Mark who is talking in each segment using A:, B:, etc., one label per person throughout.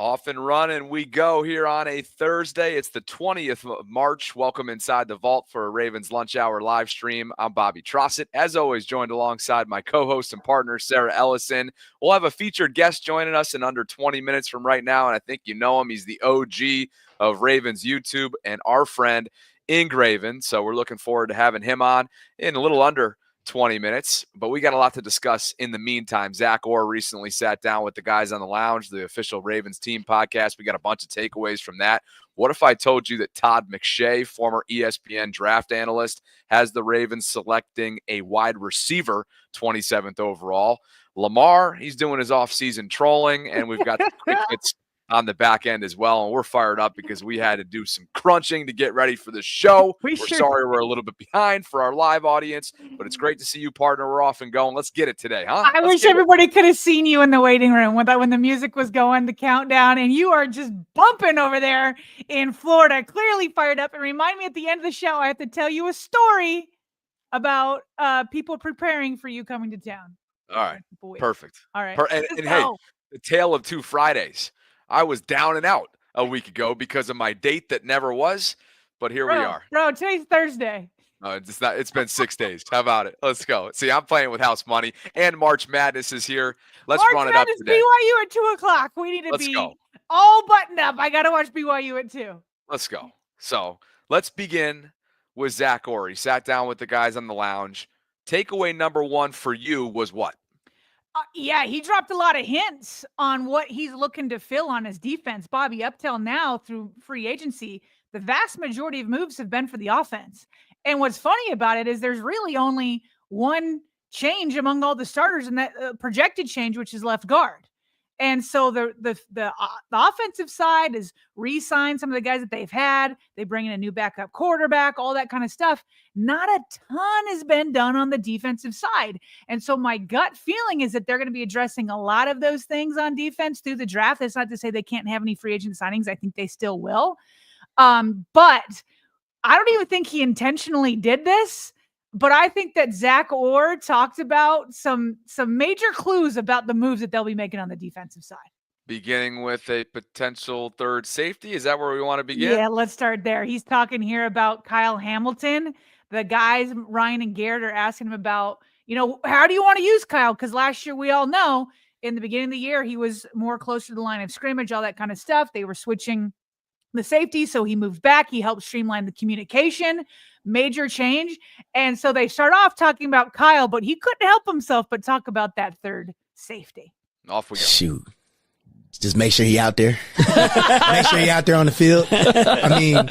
A: Off and running we go here on a Thursday. It's the 20th of March. Welcome inside the vault for a Ravens Lunch Hour live stream. I'm Bobby Trossett, as always, joined alongside my co-host and partner, Sarah Ellison. We'll have a featured guest joining us in under 20 minutes from right now, and I think you know him. He's the OG of Ravens YouTube and our friend, Ingraven. So we're looking forward to having him on in a little under 20 minutes, but we got a lot to discuss in the meantime. Zach Orr recently sat down with the guys on the lounge, the official Ravens team podcast. We got a bunch of takeaways from that. What if I told you that Todd McShay, former ESPN draft analyst, has the Ravens selecting a wide receiver 27th overall? Lamar, he's doing his offseason trolling, and we've got the quick hits on the back end as well, and we're fired up because we had to do some crunching to get ready for the show. We're sorry we're a little bit behind for our live audience, but it's great to see you, partner. We're off and going. Let's get it today, huh?
B: I wish everybody could have seen you in the waiting room when the music was going, the countdown, and you are just bumping over there in Florida, clearly fired up. And remind me at the end of the show, I have to tell you a story about people preparing for you coming to town.
A: All right, perfect.
B: All right,
A: and hey, the tale of two Fridays. I was down and out a week ago because of my date that never was, but here we are.
B: Bro, today's Thursday.
A: It's been 6 days. How about it? Let's go. See, I'm playing with house money, and March Madness is here. Let's run it up today.
B: BYU at 2:00. We need to be all buttoned up. I got to watch BYU at 2.
A: Let's go. So let's begin with Zach Orr. He sat down with the guys on the lounge. Takeaway number one for you was what?
B: Yeah, he dropped a lot of hints on what he's looking to fill on his defense. Bobby, up till now through free agency, the vast majority of moves have been for the offense. And what's funny about it is there's really only one change among all the starters, and that projected change, which is left guard. And so the offensive side is re-sign some of the guys that they've had. They bring in a new backup quarterback, all that kind of stuff. Not a ton has been done on the defensive side. And so my gut feeling is that they're going to be addressing a lot of those things on defense through the draft. That's not to say they can't have any free agent signings. I think they still will. But I don't even think he intentionally did this. But I think that Zach Orr talked about some major clues about the moves that they'll be making on the defensive side.
A: Beginning with a potential third safety. Is that where we want to begin?
B: Yeah, let's start there. He's talking here about Kyle Hamilton. The guys, Ryan and Garrett, are asking him about, how do you want to use Kyle? Because last year, we all know, in the beginning of the year, he was more closer to the line of scrimmage, all that kind of stuff. They were switching the safety, so he moved back. He helped streamline the communication. Major change. And so they start off talking about Kyle, but he couldn't help himself but talk about that third safety.
A: Off we go.
C: Shoot. Just make sure he out there. Make sure he out there on the field. I mean,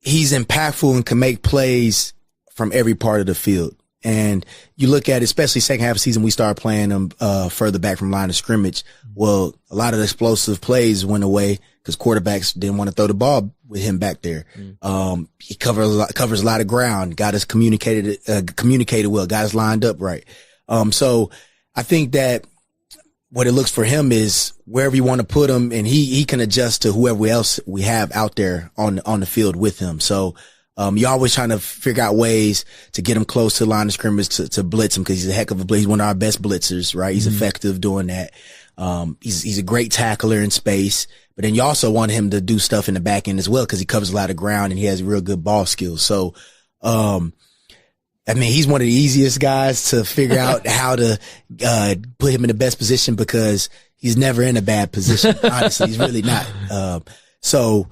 C: he's impactful and can make plays from every part of the field. And you look at, especially second half of the season, we started playing them further back from line of scrimmage. Well, a lot of the explosive plays went away because quarterbacks didn't want to throw the ball with him back there. He covers a lot of ground, got us communicated well, got us lined up right. So I think that what it looks for him is wherever you want to put him, and he can adjust to whoever else we have out there on the field with him. So you're always trying to figure out ways to get him close to the line of scrimmage to blitz him, because he's a heck of a blitzer. He's one of our best blitzers, right? He's effective doing that. He's a great tackler in space, but then you also want him to do stuff in the back end as well, because he covers a lot of ground and he has real good ball skills. So, he's one of the easiest guys to figure out how to put him in the best position, because he's never in a bad position. Honestly, he's really not. So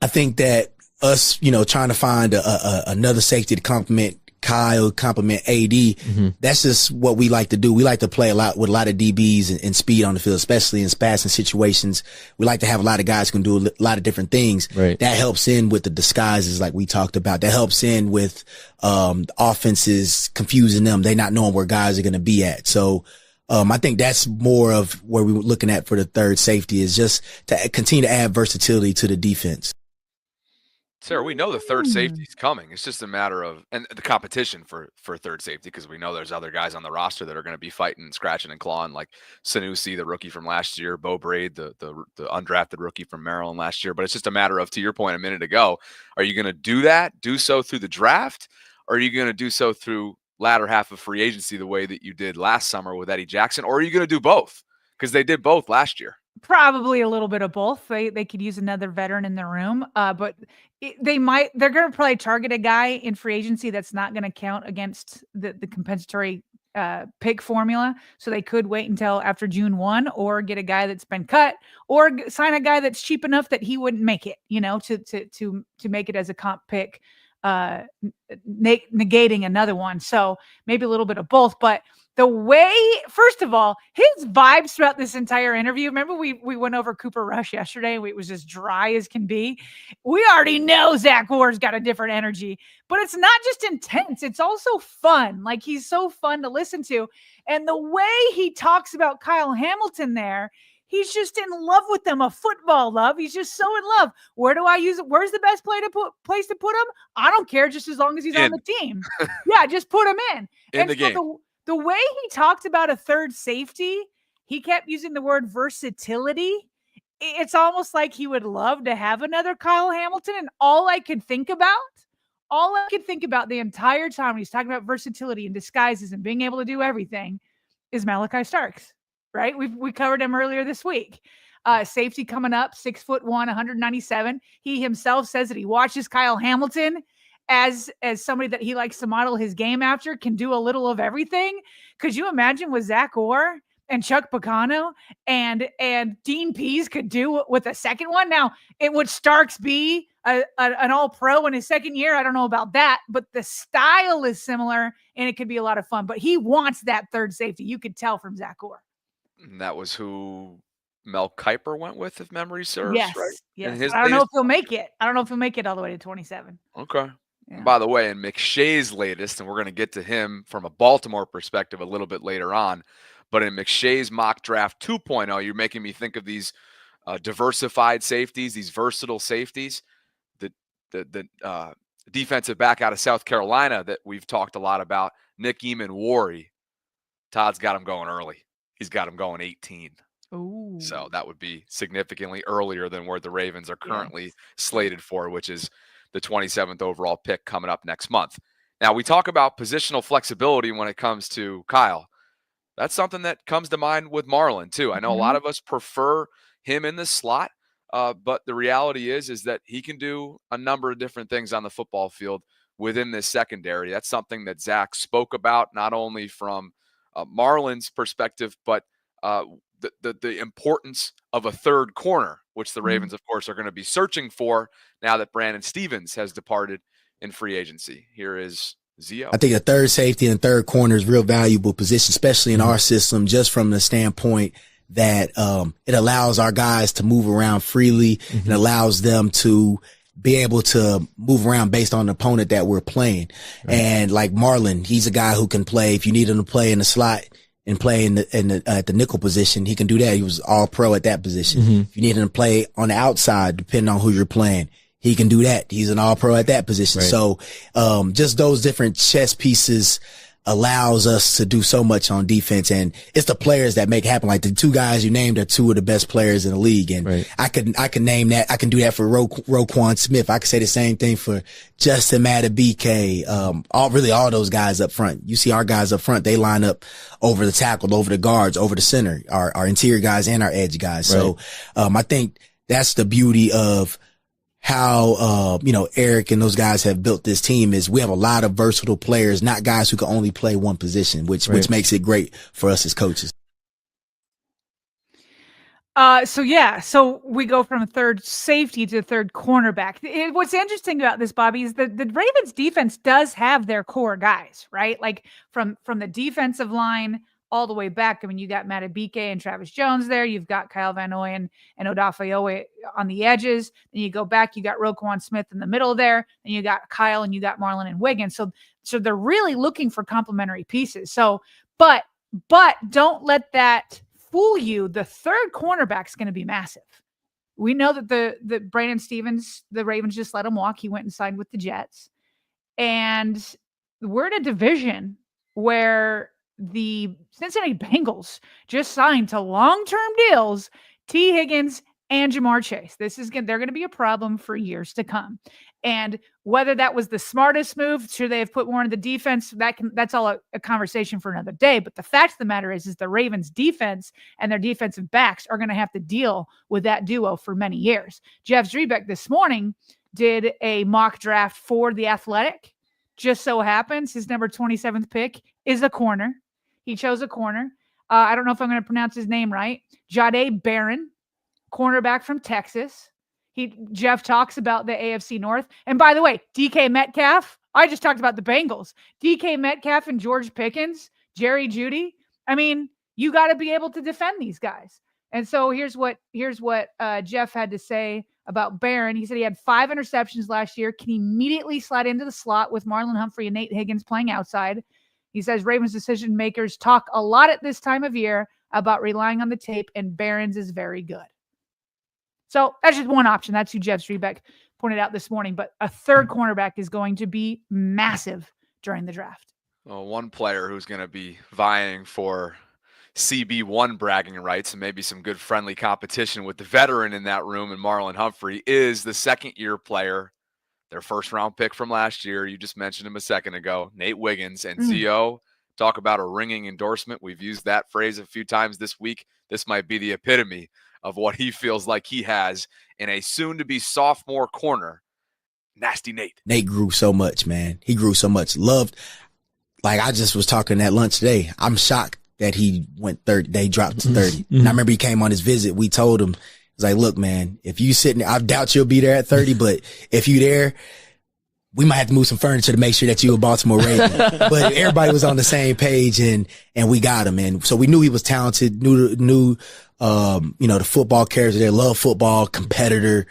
C: I think that us, trying to find another safety to complement Kyle, complement AD, that's just what we like to do. We like to play a lot with a lot of DBs and speed on the field, especially in passing situations. We like to have a lot of guys who can do a lot of different things.
D: Right.
C: That helps in with the disguises like we talked about. That helps in with offenses confusing them. They not knowing where guys are going to be at. So I think that's more of where we're looking at for the third safety, is just to continue to add versatility to the defense.
A: Sarah, we know the third safety is coming. It's just a matter of, and the competition for third safety, because we know there's other guys on the roster that are going to be fighting and scratching and clawing, like Sanusi, the rookie from last year, Bo Braid, the undrafted rookie from Maryland last year. But it's just a matter of, to your point a minute ago, are you going to do so through the draft, or are you going to do so through latter half of free agency the way that you did last summer with Eddie Jackson, or are you going to do both? because they did both last year.
B: Probably a little bit of both. They could use another veteran in their room, but they're going to probably target a guy in free agency that's not going to count against the compensatory pick formula. So they could wait until after June 1 or get a guy that's been cut or sign a guy that's cheap enough that he wouldn't make it, to make it as a comp pick, negating another one. So maybe a little bit of both, but the way, first of all, his vibes throughout this entire interview. Remember, we went over Cooper Rush yesterday. It was as dry as can be. We already know Zach Orr's got a different energy, but it's not just intense. It's also fun. Like, he's so fun to listen to. And the way he talks about Kyle Hamilton there, he's just in love with them, a football love. He's just so in love. Where do I use it? Where's the best place to put him? I don't care, just as long as he's on the team. Yeah, just put him in.
A: In the game.
B: The way he talked about a third safety, he kept using the word versatility. It's almost like he would love to have another Kyle Hamilton. And all I could think about the entire time when he's talking about versatility and disguises and being able to do everything is Malachi Starks, right? We covered him earlier this week. Safety coming up, 6'1", 197. He himself says that he watches Kyle Hamilton as somebody that he likes to model his game after, can do a little of everything. Could you imagine what Zach Orr and Chuck Pagano and Dean Pease could do with a second one? Now, would Starks be an all-pro in his second year? I don't know about that, but the style is similar, and it could be a lot of fun. But he wants that third safety. You could tell from Zach Orr.
A: And that was who Mel Kiper went with, if memory serves,
B: yes,
A: right?
B: Yes. I don't know if he'll make it. I don't know if he'll make it all the way to 27.
A: Okay.
B: Yeah.
A: By the way, in McShay's latest, and we're going to get to him from a Baltimore perspective a little bit later on, but in McShay's mock draft 2.0, you're making me think of these diversified safeties, these versatile safeties. The defensive back out of South Carolina that we've talked a lot about, Nick Eamon-Warry. Todd's got him going early. He's got him going 18.
B: Ooh.
A: So that would be significantly earlier than where the Ravens are currently slated for, which is the 27th overall pick coming up next month. Now, we talk about positional flexibility when it comes to Kyle. That's something that comes to mind with Marlon, too. I know a lot of us prefer him in the slot, but the reality is that he can do a number of different things on the football field within this secondary. That's something that Zach spoke about, not only from Marlon's perspective, but the importance of a third corner, which the Ravens, of course, are going to be searching for now that Brandon Stevens has departed in free agency. Here is Zio.
C: I think a third safety and third corner is real valuable position, especially in our system, just from the standpoint that it allows our guys to move around freely and allows them to be able to move around based on the opponent that we're playing. Right. And like Marlon, he's a guy who can play. If you need him to play in the slot and play at the nickel position, he can do that. He was all pro at that position. If you need him to play on the outside, depending on who you're playing, he can do that. He's an all pro at that position. Right. So, just those different chess pieces allows us to do so much on defense, and it's the players that make it happen. Like the two guys you named are two of the best players in the league, and I can name that. I can do that for Roquan Smith. I can say the same thing for Justin Madubuike. All those guys up front. You see our guys up front, they line up over the tackle, over the guards, over the center, our interior guys and our edge guys. Right. So, I think that's the beauty of how, Eric and those guys have built this team is we have a lot of versatile players, not guys who can only play one position, which makes it great for us as coaches.
B: So we go from third safety to third cornerback. What's interesting about this, Bobby, is that the Ravens defense does have their core guys, right? Like from the defensive line all the way back. I mean, you got Madubuike and Travis Jones there. You've got Kyle Van Noy and Odafe on the edges. Then you go back, you got Roquan Smith in the middle there. And you got Kyle and you got Marlon and Wiggins. So they're really looking for complementary pieces. So, but don't let that fool you. The third cornerback is going to be massive. We know that the Brandon Stevens, the Ravens just let him walk. He went and signed with the Jets. And we're in a division where the Cincinnati Bengals just signed to long-term deals T. Higgins and Jamar Chase. They're going to be a problem for years to come. And whether that was the smartest move, should they have put more into the defense? That's all a conversation for another day. But the fact of the matter is the Ravens defense and their defensive backs are going to have to deal with that duo for many years. Jeff Zrebiec this morning did a mock draft for The Athletic. Just so happens his number 27th pick is a corner. He chose a corner. I don't know if I'm going to pronounce his name right. Jahdae Barron, cornerback from Texas. Jeff talks about the AFC North. And by the way, DK Metcalf, I just talked about the Bengals. DK Metcalf and George Pickens, Jerry Jeudy. I mean, you got to be able to defend these guys. And so here's what Jeff had to say about Barron. He said he had 5 interceptions last year, can immediately slide into the slot with Marlon Humphrey and Nate Higgins playing outside. He says Ravens decision makers talk a lot at this time of year about relying on the tape, and Barron's is very good. So that's just one option. That's who Jeff Zrebiec pointed out this morning. But a third cornerback is going to be massive during the draft.
A: Well, one player who's going to be vying for CB1 bragging rights and maybe some good friendly competition with the veteran in that room and Marlon Humphrey is the second-year player, their first-round pick from last year. You just mentioned him a second ago, Nate Wiggins. And CO, talk about a ringing endorsement. We've used that phrase a few times this week. This might be the epitome of what he feels like he has in a soon-to-be sophomore corner. Nasty Nate.
C: Nate grew so much, man. He grew so much. Loved, like I just was talking at lunch today. I'm shocked that he went 30. They dropped to 30. And I remember he came on his visit. We told him, it's like, look, man, if you sitting there, I doubt you'll be there at 30, but if you there, we might have to move some furniture to make sure that you a Baltimore Raven. But everybody was on the same page and we got him. And so we knew he was talented, knew the football character there, love football, competitor.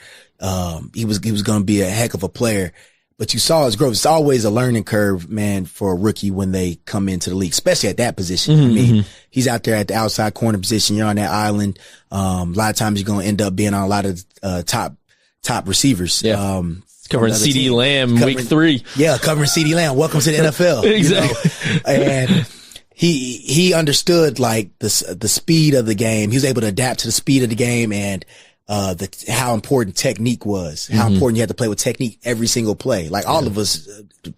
C: He was going to be a heck of a player, but you saw his growth. It's always a learning curve, man, for a rookie when they come into the league, especially at that position. I mean, he's out there at the outside corner position. You're on that island. A lot of times you're going to end up being on a lot of, top receivers.
D: Yeah. Covering CeeDee Lamb week 3.
C: Yeah. Covering CeeDee Lamb. Welcome to the NFL.
D: Exactly.
C: And he understood like the speed of the game. He was able to adapt to the speed of the game and how important technique was, how important you had to play with technique every single play. Like all of us,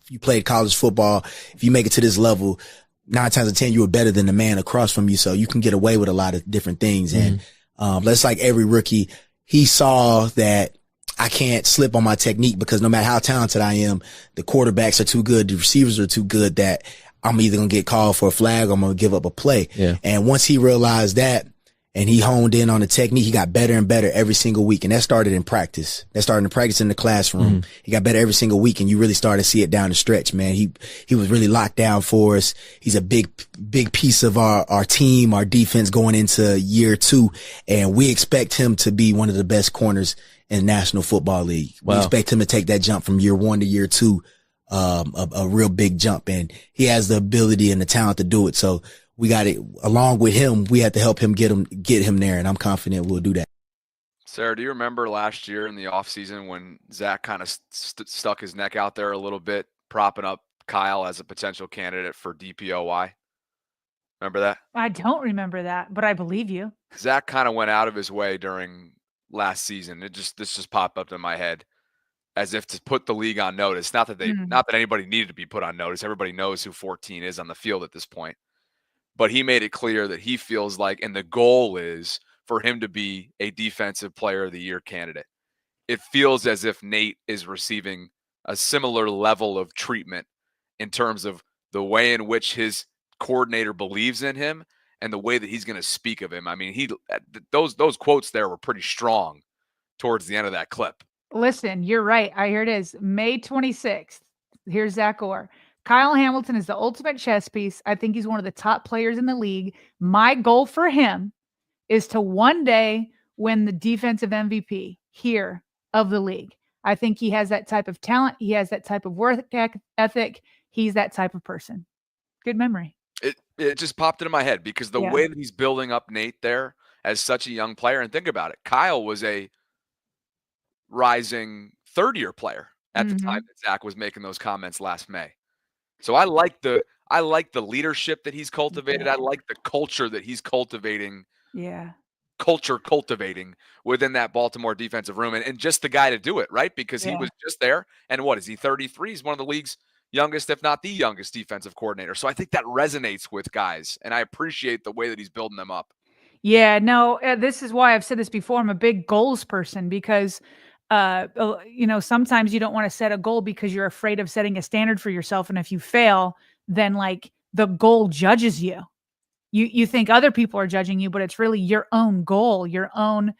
C: you played college football. If you make it to this level, 9 times out of 10, you were better than the man across from you. So you can get away with a lot of different things. And, that's like every rookie. He saw that I can't slip on my technique because no matter how talented I am, the quarterbacks are too good. The receivers are too good that I'm either going to get called for a flag or I'm going to give up a play. Yeah. And once he realized that and he honed in on the technique, he got better and better every single week. And that started in practice. That started in practice in the classroom. He got better every single week and you really started to see it down the stretch, man. He was really locked down for us. He's a big piece of our team, our defense going into year 2. And we expect him to be one of the best corners in the National Football League. Wow. We expect him to take that jump from year 1 to year 2. A real big jump, and he has the ability and the talent to do it. So we got it along with him. We had to help him get him there. And I'm confident we'll do that.
A: Sarah, do you remember last year in the offseason when Zach kind of stuck his neck out there a little bit, propping up Kyle as a potential candidate for DPOY? Remember that?
B: I don't remember that, but I believe you.
A: Zach kind of went out of his way during last season. This just popped up in my head as if to put the league on notice. Not that anybody needed to be put on notice. Everybody knows who 14 is on the field at this point. But he made it clear that he feels like, and the goal is for him to be a defensive player of the year candidate. It feels as if Nate is receiving a similar level of treatment in terms of the way in which his coordinator believes in him and the way that he's going to speak of him. I mean, those quotes there were pretty strong towards the end of that clip.
B: Listen, you're right. Here it is. May 26th. Here's Zach Orr. Kyle Hamilton is the ultimate chess piece. I think he's one of the top players in the league. My goal for him is to one day win the defensive MVP here of the league. I think he has that type of talent. He has that type of work ethic. He's that type of person. Good memory.
A: It just popped into my head because the way that he's building up Nate there as such a young player, and think about it, Kyle was a rising third-year player at the time that Zach was making those comments last May. So I like the leadership that he's cultivated. I like the culture that he's cultivating.
B: Yeah.
A: culture cultivating within that Baltimore defensive room, and just the guy to do it, right? Because he was just there. And what is he, 33? He's one of the league's youngest, if not the youngest, defensive coordinator. So I think that resonates with guys, and I appreciate the way that he's building them up.
B: Yeah, no, this is why I've said this before. I'm a big goals person because, sometimes you don't want to set a goal because you're afraid of setting a standard for yourself. And if you fail, then like the goal judges you. You think other people are judging you, but it's really your own goal, your own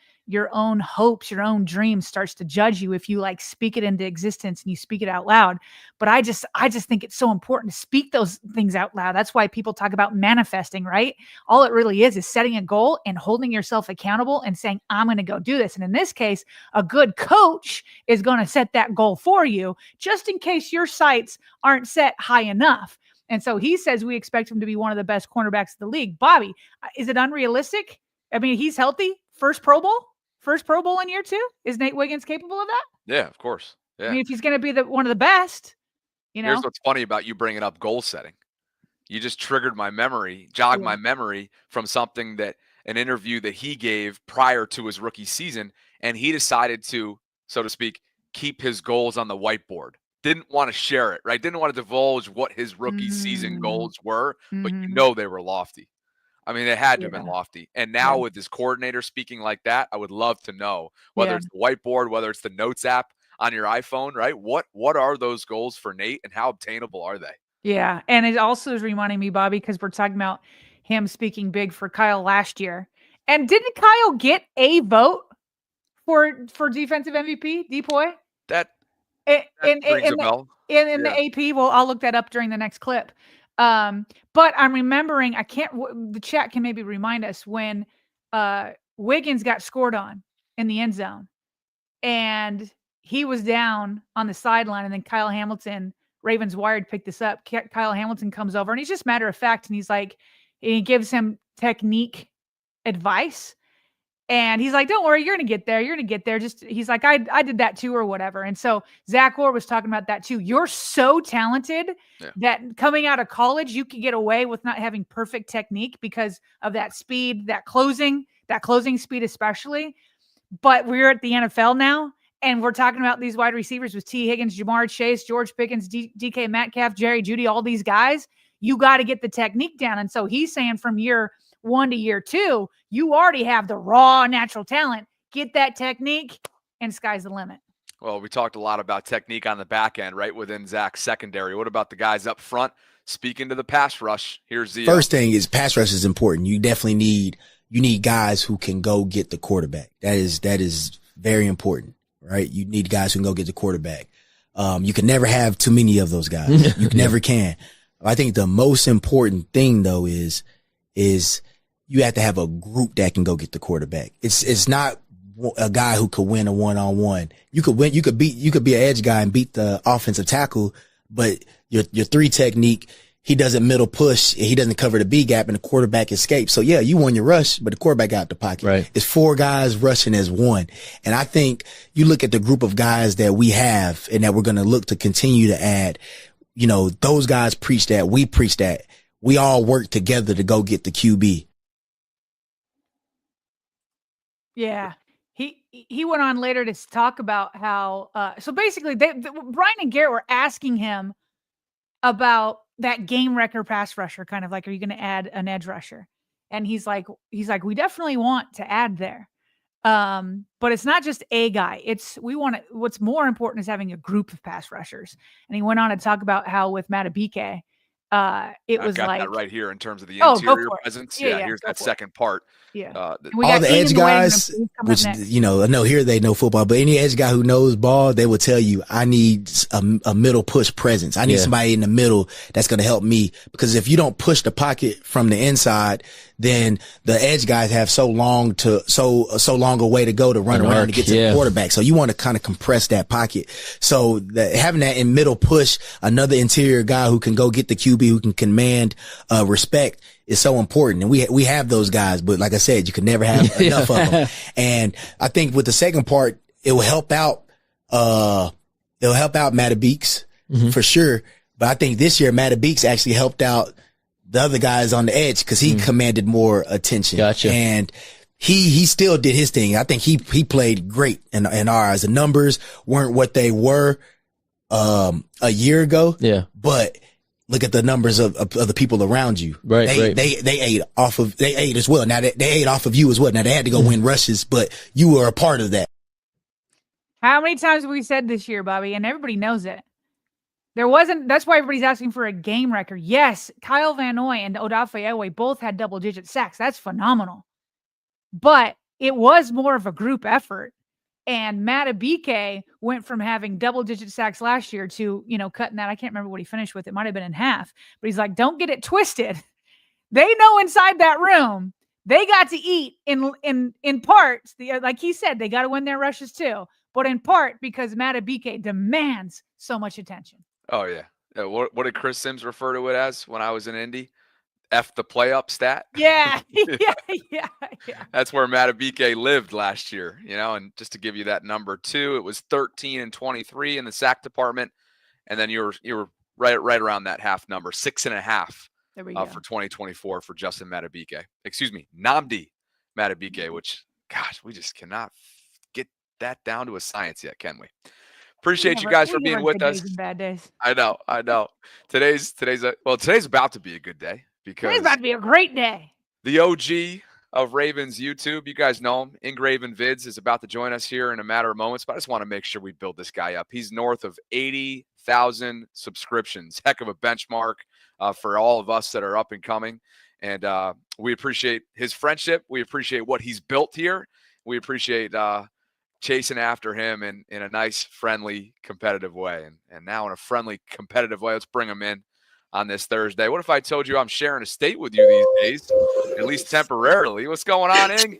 B: hopes, your own dreams starts to judge you if you like speak it into existence and you speak it out loud. But I just think it's so important to speak those things out loud. That's why people talk about manifesting, right? All it really is setting a goal and holding yourself accountable and saying, I'm going to go do this. And in this case, a good coach is going to set that goal for you just in case your sights aren't set high enough. And so he says we expect him to be one of the best cornerbacks of the league. Bobby, is it unrealistic? I mean, he's healthy. First Pro Bowl in year 2. Is Nate Wiggins capable of that?
A: Yeah, of course. Yeah.
B: I mean, if he's going to be one of the best,
A: Here's what's funny about you bringing up goal setting. You just triggered my memory, jogged my memory from an interview that he gave prior to his rookie season. And he decided to, so to speak, keep his goals on the whiteboard. Didn't want to share it, right? Didn't want to divulge what his rookie season goals were, but they were lofty. I mean, they had to have been lofty. And now with his coordinator speaking like that, I would love to know whether it's the whiteboard, whether it's the notes app on your iPhone, right? What are those goals for Nate and how obtainable are they?
B: Yeah. And it also is reminding me, Bobby, because we're talking about him speaking big for Kyle last year. And didn't Kyle get a vote for defensive MVP, Depoy?
A: That
B: in
A: rings a bell.
B: In the AP, well, I'll look that up during the next clip. But I'm remembering, the chat can maybe remind us when Wiggins got scored on in the end zone and he was down on the sideline, and then Kyle Hamilton, Ravens Wired, picked this up. Kyle Hamilton comes over and he's just matter of fact. And he's like, he gives him technique advice. And he's like, don't worry, you're going to get there. You're going to get there. He's like, I did that too, or whatever. And so Zach Orr was talking about that too. You're so talented that coming out of college, you could get away with not having perfect technique because of that speed, that closing speed, especially. But we're at the NFL now, and we're talking about these wide receivers with T. Higgins, Jamar Chase, George Pickens, DK Metcalf, Jerry Jeudy, all these guys. You got to get the technique down. And so he's saying from year 1 to year 2, you already have the raw natural talent. Get that technique, and sky's the limit.
A: Well, we talked a lot about technique on the back end, right, within Zach's secondary. What about the guys up front? Speaking to the pass rush, here's the
C: first thing is pass rush is important. You definitely need guys who can go get the quarterback. That is very important, right? You need guys who can go get the quarterback. You can never have too many of those guys. You never can. I think the most important thing though is you have to have a group that can go get the quarterback. It's not a guy who could win a one-on-one. You could be an edge guy and beat the offensive tackle, but your 3 technique, he doesn't middle push, he doesn't cover the B gap, and the quarterback escapes. So yeah, you won your rush, but the quarterback got out the pocket.
D: Right.
C: It's 4 guys rushing as 1. And I think you look at the group of guys that we have and that we're going to look to continue to add, those guys preach that. We preach that. We all work together to go get the QB.
B: Yeah. He went on later to talk about how, so basically Brian and Garrett were asking him about that game wrecker pass rusher, kind of like, are you going to add an edge rusher? And he's like, we definitely want to add there. But it's not just a guy. What's more important is having a group of pass rushers. And he went on to talk about how with Matabike, I've got
A: that right here in terms of the interior presence.
B: Yeah,
A: here's that second part.
B: Yeah.
C: All the edge guys, which, no, here they know football, but any edge guy who knows ball, they will tell you, I need a middle push presence. I need somebody in the middle that's going to help me, because if you don't push the pocket from the inside, then the edge guys have so long a way to go to run around to get to the quarterback. So you want to kind of compress that pocket. So having that in middle push, another interior guy who can go get the QB, who can command respect, is so important. And we have those guys, but like I said, you can never have enough of them. And I think with the second part, it will help out Matabike for sure. But I think this year Matabike actually helped out the other guys on the edge because he commanded more attention.
D: Gotcha.
C: And he still did his thing. I think he played great in our eyes. The numbers weren't what they were a year ago.
D: Yeah.
C: But look at the numbers of the people around you.
D: Right.
C: They ate as well. Now they ate off of you as well. Now they had to go win rushes, but you were a part of that.
B: How many times have we said this year, Bobby? And everybody knows it. That's why everybody's asking for a game record. Yes, Kyle Van Noy and Odafe Oweh both had double-digit sacks. That's phenomenal. But it was more of a group effort. And Matabike went from having double-digit sacks last year to, cutting that. I can't remember what he finished with. It might have been in half. But he's like, don't get it twisted. They know inside that room, they got to eat in parts. Like he said, they got to win their rushes too. But in part because Matabike demands so much attention.
A: Oh, yeah. What did Chris Sims refer to it as when I was in Indy? F the play-up stat?
B: Yeah. Yeah.
A: That's where Matabike lived last year, and just to give you that number too, it was 13 and 23 in the sack department. And then you were right around that half number, 6.5
B: there we go.
A: For 2024 for Justin Matabike. Excuse me, Nnamdi Matabike, which, gosh, we just cannot get that down to a science yet, can we? Appreciate you guys for being with us.
B: Bad days.
A: I know. Today's about to be a good day because
B: today's about to be a great day.
A: The OG of Ravens YouTube, you guys know him, Ingraven Vids, is about to join us here in a matter of moments, but I just want to make sure we build this guy up. He's north of 80,000 subscriptions. Heck of a benchmark for all of us that are up and coming. And we appreciate his friendship. We appreciate what he's built here. We appreciate chasing after him in a nice, friendly, competitive way. And now in a friendly, competitive way, let's bring him in on this Thursday. What if I told you I'm sharing a state with you these days, at least temporarily? What's going on, Ing?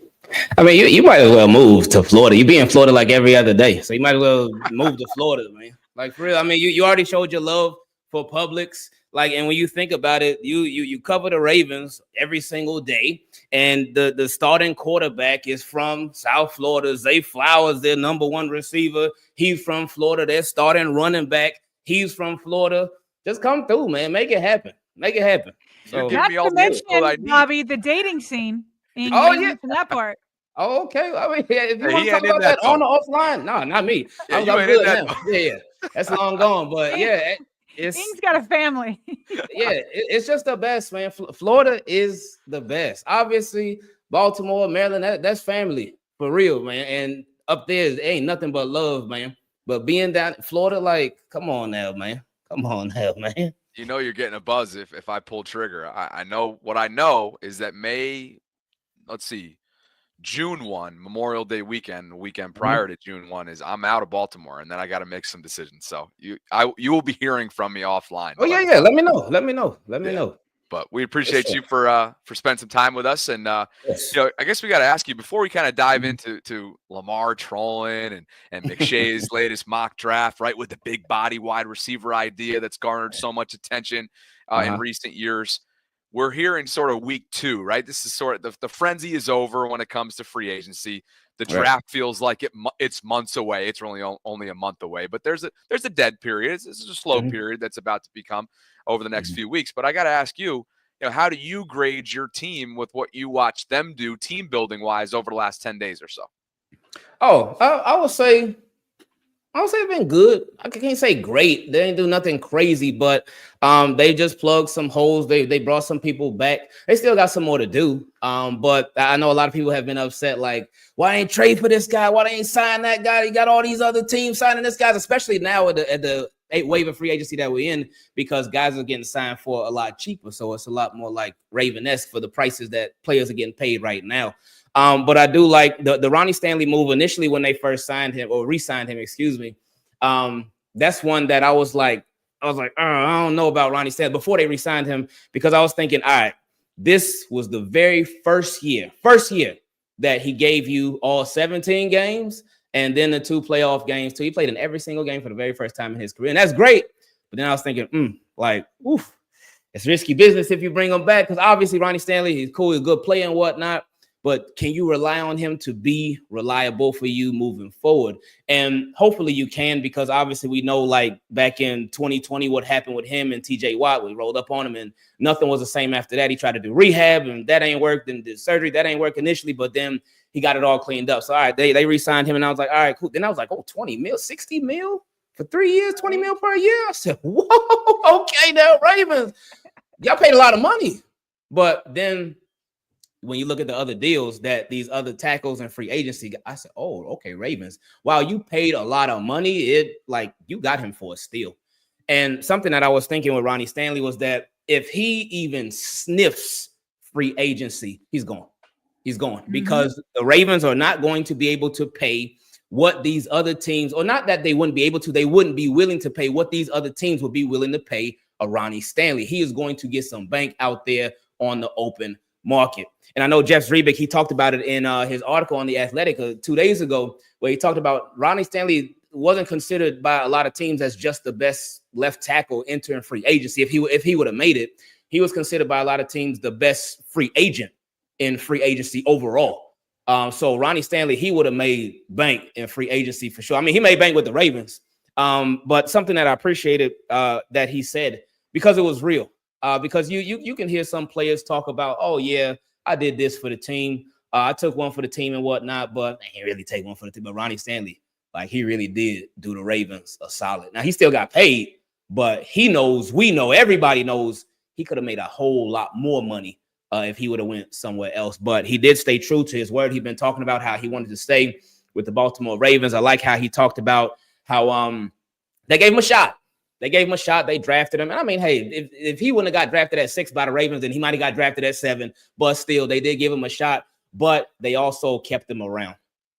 E: I mean, you might as well move to Florida. You be in Florida like every other day, so you might as well move to Florida, man. Like, for real. I mean, you already showed your love for Publix. Like, and when you think about it, you cover the Ravens every single day, and the starting quarterback is from South Florida. Zay Flowers, their number one receiver. He's from Florida. Their starting running back, he's from Florida. Just come through, man. Make it happen. Make it happen.
A: So,
B: not to mention, Bobby, the dating scene.
E: Yeah.
B: That part.
E: Oh, okay. I mean, if you want to talk about that on or offline, no, not me. I'm good now. Yeah, that's long gone. But yeah,
B: Ing's got a family.
E: Yeah, it's just the best, man. Florida is the best. Obviously, Baltimore, Maryland, that's family for real, man. And up there ain't nothing but love, man. But being down in Florida, like, come on now, man. Come on now, man.
A: You know you're getting a buzz if I pull trigger. I know what I know is that June 1, Memorial Day weekend, the weekend prior to June 1 is I'm out of Baltimore, and then I got to make some decisions. So you will be hearing from me offline.
E: Oh, yeah. Let me know.
A: But we appreciate you for spending some time with us. And, I guess we got to ask you before we kind of dive into Lamar trolling and McShay's latest mock draft, right, with the big body wide receiver idea that's garnered so much attention in recent years. We're here in sort of week 2, right? This is sort of the frenzy is over when it comes to free agency. The draft feels like it's months away. It's only a month away, but there's a dead period. This is a slow period that's about to become over the next few weeks. But I got to ask you, how do you grade your team with what you watched them do team building wise over the last 10 days or so?
E: Oh, I would say it's been good. I can't say great. They didn't do nothing crazy, but they just plugged some holes. They brought some people back. They still got some more to do. But I know a lot of people have been upset, like, why ain't trade for this guy? Why they ain't sign that guy? You got all these other teams signing this guy, especially now at the wave of free agency that we're in, because guys are getting signed for a lot cheaper. So it's a lot more like Raven-esque for the prices that players are getting paid right now. But I do like the Ronnie Stanley move initially when they first signed him or re-signed him, excuse me. That's one that I was like, I don't know about Ronnie Stanley before they re-signed him, because I was thinking, all right, this was the very first year that he gave you all 17 games and then the 2 playoff games too. He played in every single game for the very first time in his career, and that's great. But then I was thinking, it's risky business if you bring him back, because obviously Ronnie Stanley, he's cool, he's a good player and whatnot. but can you rely on him to be reliable for you moving forward? And hopefully you can, because obviously we know, like back in 2020, what happened with him and TJ Watt. We rolled up on him and nothing was the same after that. He tried to do rehab and that ain't worked, and did surgery that ain't work initially, but then he got it all cleaned up. So all right, they re-signed him, and I was like, all right, cool. Then I was like, oh, 20 mil, 60 mil for 3 years, 20 mil per year. I said, whoa, okay, now Ravens, y'all paid a lot of money. But then when you look at the other deals that these other tackles and free agency, I said, oh, okay, Ravens, while you paid a lot of money, it like you got him for a steal. And something that I was thinking with Ronnie Stanley was that if he even sniffs free agency, he's gone. He's gone because the Ravens are not going to be able to pay what these other teams, or not that they wouldn't be able to, they wouldn't be willing to pay what these other teams would be willing to pay a Ronnie Stanley. He is going to get some bank out there on the open market. And I know Jeff Zrebick, he talked about it in his article on The Athletic 2 days ago, where he talked about Ronnie Stanley wasn't considered by a lot of teams as just the best left tackle entering free agency. If he would have made it, he was considered by a lot of teams the best free agent in free agency overall. So Ronnie Stanley, he would have made bank in free agency for sure. I mean, he made bank with the Ravens. But something that I appreciated that he said, because it was real. Because you can hear some players talk about, oh yeah, I did this for the team. I took one for the team and whatnot, but I didn't really take one for the team. But Ronnie Stanley, like, he really did do the Ravens a solid. Now he still got paid, but he knows, we know, everybody knows he could have made a whole lot more money if he would have went somewhere else. But he did stay true to his word. He'd been talking about how he wanted to stay with the Baltimore Ravens. I like how he talked about how they gave him a shot. They gave him a shot. They drafted him. And I mean, hey, if he wouldn't have got drafted at 6 by the Ravens, then he might have got drafted at 7. But still, they did give him a shot. But they also kept him around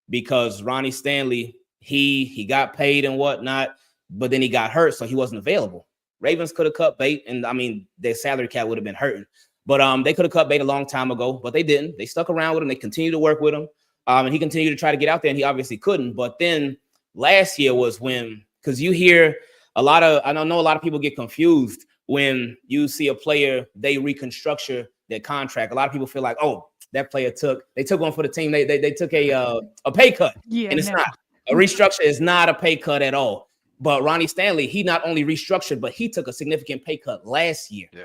E: because Ronnie Stanley, he got paid and whatnot, but then he got hurt, so he wasn't available. Ravens could have cut bait, and I mean, their salary cap would have been hurting. But they could have cut bait a long time ago, but they didn't. They stuck around with him. They continued to work with him. And he continued to try to get out there, and he obviously couldn't. But then last year was when, because you hear I know a lot of people get confused when you see a player, they reconstructure their contract. A lot of people feel like, oh, that player took one for the team. They took a pay cut. Yeah, and it's not. A restructure is not a pay cut at all. But Ronnie Stanley, he not only restructured, but he took a significant pay cut last year. Yeah.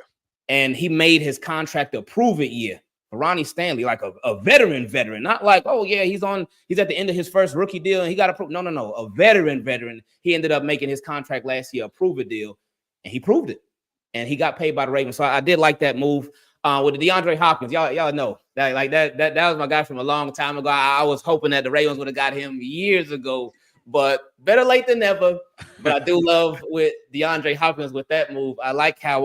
E: And he made his contract a prove-it year. Ronnie Stanley, like a veteran, not like, oh yeah, he's at the end of his first rookie deal and he got approved. No, a veteran. He ended up making his contract last year a prove-it deal, and he proved it, and he got paid by the Ravens. So I did like that move. With the DeAndre Hopkins, y'all know that was my guy from a long time ago. I was hoping that the Ravens would have got him years ago, but better late than never. But I do love with DeAndre Hopkins with that move. I like how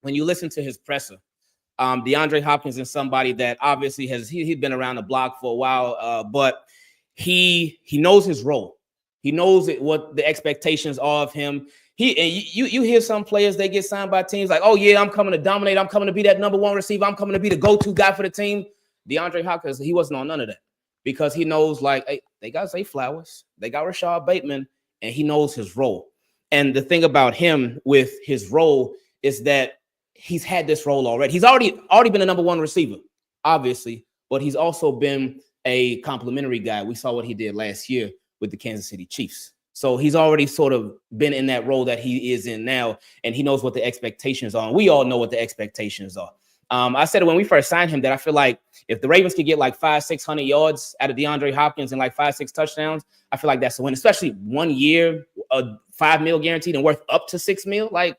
E: when you listen to his presser, DeAndre Hopkins is somebody that obviously he's been around the block for a while, but he knows his role. He knows what the expectations are of him. You hear some players, they get signed by teams like, oh yeah, I'm coming to dominate. I'm coming to be that number one receiver. I'm coming to be the go-to guy for the team. DeAndre Hopkins, he wasn't on none of that because he knows, like, hey, they got Zay Flowers, they got Rashad Bateman, and he knows his role. And the thing about him with his role is that he's had this role already. He's already been a number one receiver, obviously, but he's also been a complimentary guy. We saw what he did last year with the Kansas City Chiefs. So he's already sort of been in that role that he is in now, and he knows what the expectations are. And we all know what the expectations are. I said it when we first signed him that I feel like if the Ravens could get like 500-600 yards out of DeAndre Hopkins and like 5-6 touchdowns, I feel like that's a win, especially 1 year, $5 million guaranteed and worth up to $6 million. Like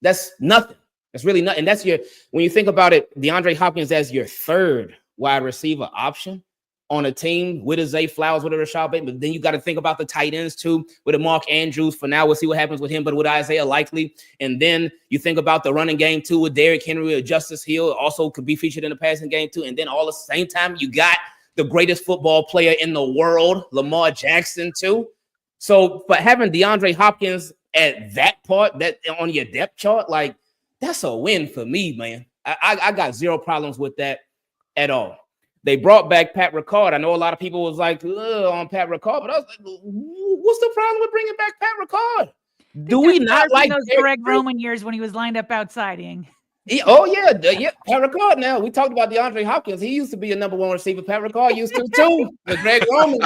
E: that's nothing. That's really nothing. That's when you think about it, DeAndre Hopkins as your third wide receiver option on a team with a Zay Flowers, with a Rashad Bateman. But then you got to think about the tight ends too, with a Mark Andrews. For now, we'll see what happens with him, but with Isaiah Likely. And then you think about the running game too, with Derrick Henry or Justice Hill, also could be featured in the passing game too. And then all at the same time, you got the greatest football player in the world, Lamar Jackson too. So, but having DeAndre Hopkins at that part, that on your depth chart, like, that's a win for me, man. I got zero problems with that at all. They brought back Pat Ricard. I know a lot of people was like, on Pat Ricard, but I was like, what's the problem with bringing back Pat Ricard? Do we not like
B: those Greg Roman years when he was lined up outsiding?
E: Pat Ricard. Now we talked about DeAndre Hopkins. He used to be a number one receiver. Pat Ricard used to too. With Greg Roman.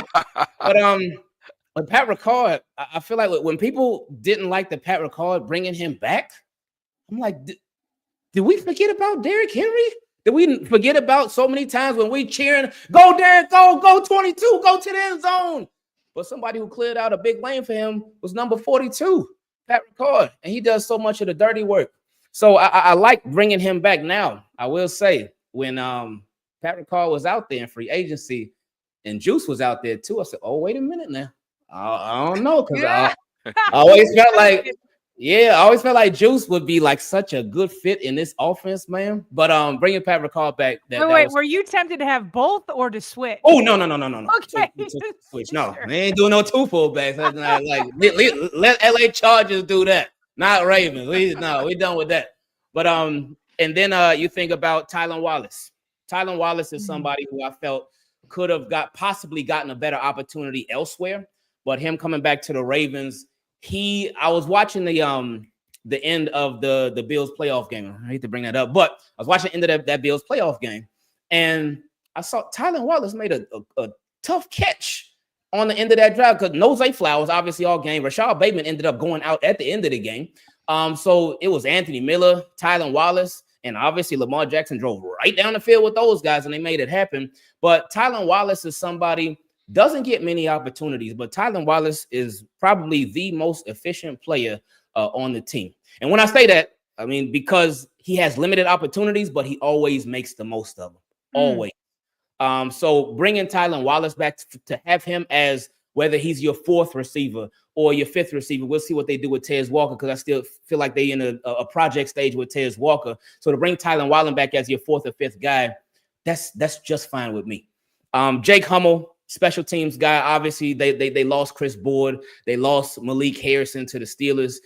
E: But Pat Ricard, I feel like when people didn't like the Pat Ricard bringing him back, I'm like, did we forget about Derrick Henry? Did we forget about so many times when we cheering, go Derrick, go 22, go to the end zone? But somebody who cleared out a big lane for him was number 42, Pat Ricard, and he does so much of the dirty work. So I like bringing him back now. I will say when Pat Ricard was out there in free agency and Juice was out there too, I said, oh, wait a minute now. I don't know, because I always felt like, I always felt like Juice would be like such a good fit in this offense, man. But bringing Pat Ricard back.
B: Were you tempted to have both or to switch?
E: Oh no.
B: Okay,
E: Switch. No, they ain't doing no two fullbacks. Let LA Chargers do that, not Ravens. We done with that. But and then you think about Tylan Wallace. Tylan Wallace is somebody who I felt could have possibly gotten a better opportunity elsewhere, but him coming back to the Ravens. I was watching the end of the Bills playoff game. I hate to bring that up, but I was watching the end of that Bills playoff game, and I saw Tylan Wallace made a tough catch on the end of that drive because no Zay Flowers, obviously all game. Rashad Bateman ended up going out at the end of the game. So it was Anthony Miller, Tylan Wallace, and obviously Lamar Jackson drove right down the field with those guys, and they made it happen. But Tylan Wallace is somebody doesn't get many opportunities, but Tylan Wallace is probably the most efficient player on the team. And when I say that, I mean because he has limited opportunities, but he always makes the most of them. Always. So bringing Tylan Wallace back to have him as whether he's your fourth receiver or your fifth receiver, we'll see what they do with Tez Walker because I still feel like they're in a project stage with Tez Walker. So to bring Tylan Wallace back as your fourth or fifth guy, that's just fine with me. Jake Hummel, special teams guy. Obviously, they lost Chris Board. They lost Malik Harrison to the Steelers.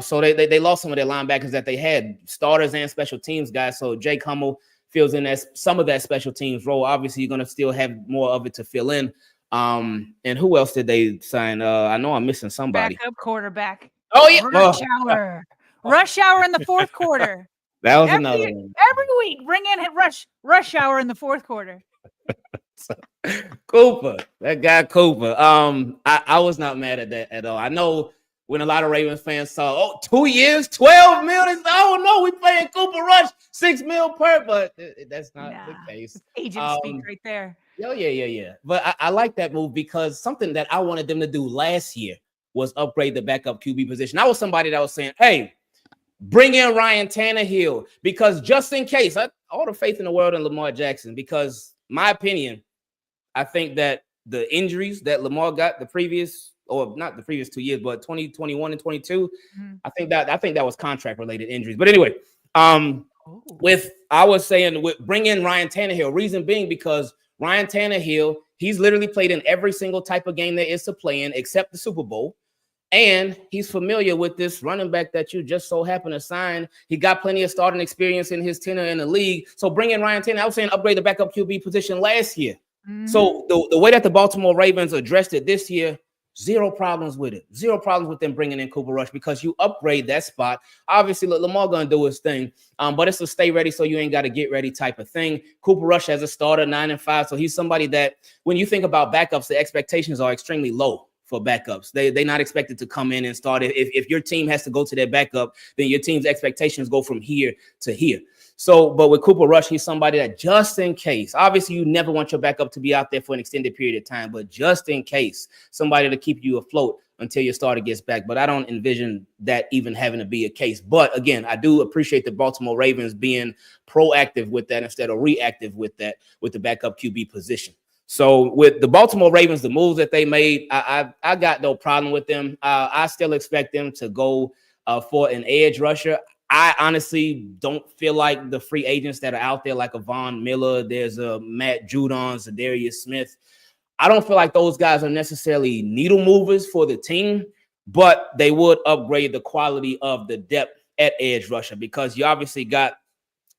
E: So they lost some of their linebackers that they had, starters and special teams guys. So Jake Hummel fills in as some of that special teams role. Obviously, you're going to still have more of it to fill in. And who else did they sign? I know I'm missing somebody.
B: Backup quarterback.
E: Oh, yeah.
B: Rush hour in the fourth quarter.
E: That was another one.
B: Every week, bring in rush hour in the fourth quarter.
E: Cooper, that guy Cooper. I was not mad at that at all. I know when a lot of Ravens fans saw, 2 years, $12 million. Oh no, we paying Cooper Rush $6 million per, but that's not the case.
B: Agent speak right there.
E: Yeah. But I like that move because something that I wanted them to do last year was upgrade the backup QB position. I was somebody that was saying, hey, bring in Ryan Tannehill because just in case, all the faith in the world in Lamar Jackson because my opinion, I think that the injuries that Lamar got not the previous 2 years, but 2021 and 22, I think that was contract related injuries. But anyway, I was saying bring in Ryan Tannehill. Reason being because Ryan Tannehill, he's literally played in every single type of game there is to play in except the Super Bowl. And he's familiar with this running back that you just so happen to sign. He got plenty of starting experience in his tenure in the league. So bring in Ryan Tannehill. I was saying upgrade the backup QB position last year. So the way that the Baltimore Ravens addressed it this year, zero problems with it. Zero problems with them bringing in Cooper Rush because you upgrade that spot. Obviously, Lamar going to do his thing, but it's a stay ready so you ain't got to get ready type of thing. Cooper Rush as a starter, 9-5. So he's somebody that when you think about backups, the expectations are extremely low for backups. They're not expected to come in and start. If your team has to go to their backup, then your team's expectations go from here to here. So, but with Cooper Rush, he's somebody that just in case, obviously you never want your backup to be out there for an extended period of time, but just in case, somebody to keep you afloat until your starter gets back. But I don't envision that even having to be a case. But again, I do appreciate the Baltimore Ravens being proactive with that instead of reactive with that, with the backup QB position. So with the Baltimore Ravens, the moves that they made, I got no problem with them. I still expect them to go for an edge rusher. I honestly don't feel like the free agents that are out there, like a Von Miller, there's a Matt Judon, a Darius Smith. I don't feel like those guys are necessarily needle movers for the team, but they would upgrade the quality of the depth at edge rusher because you obviously got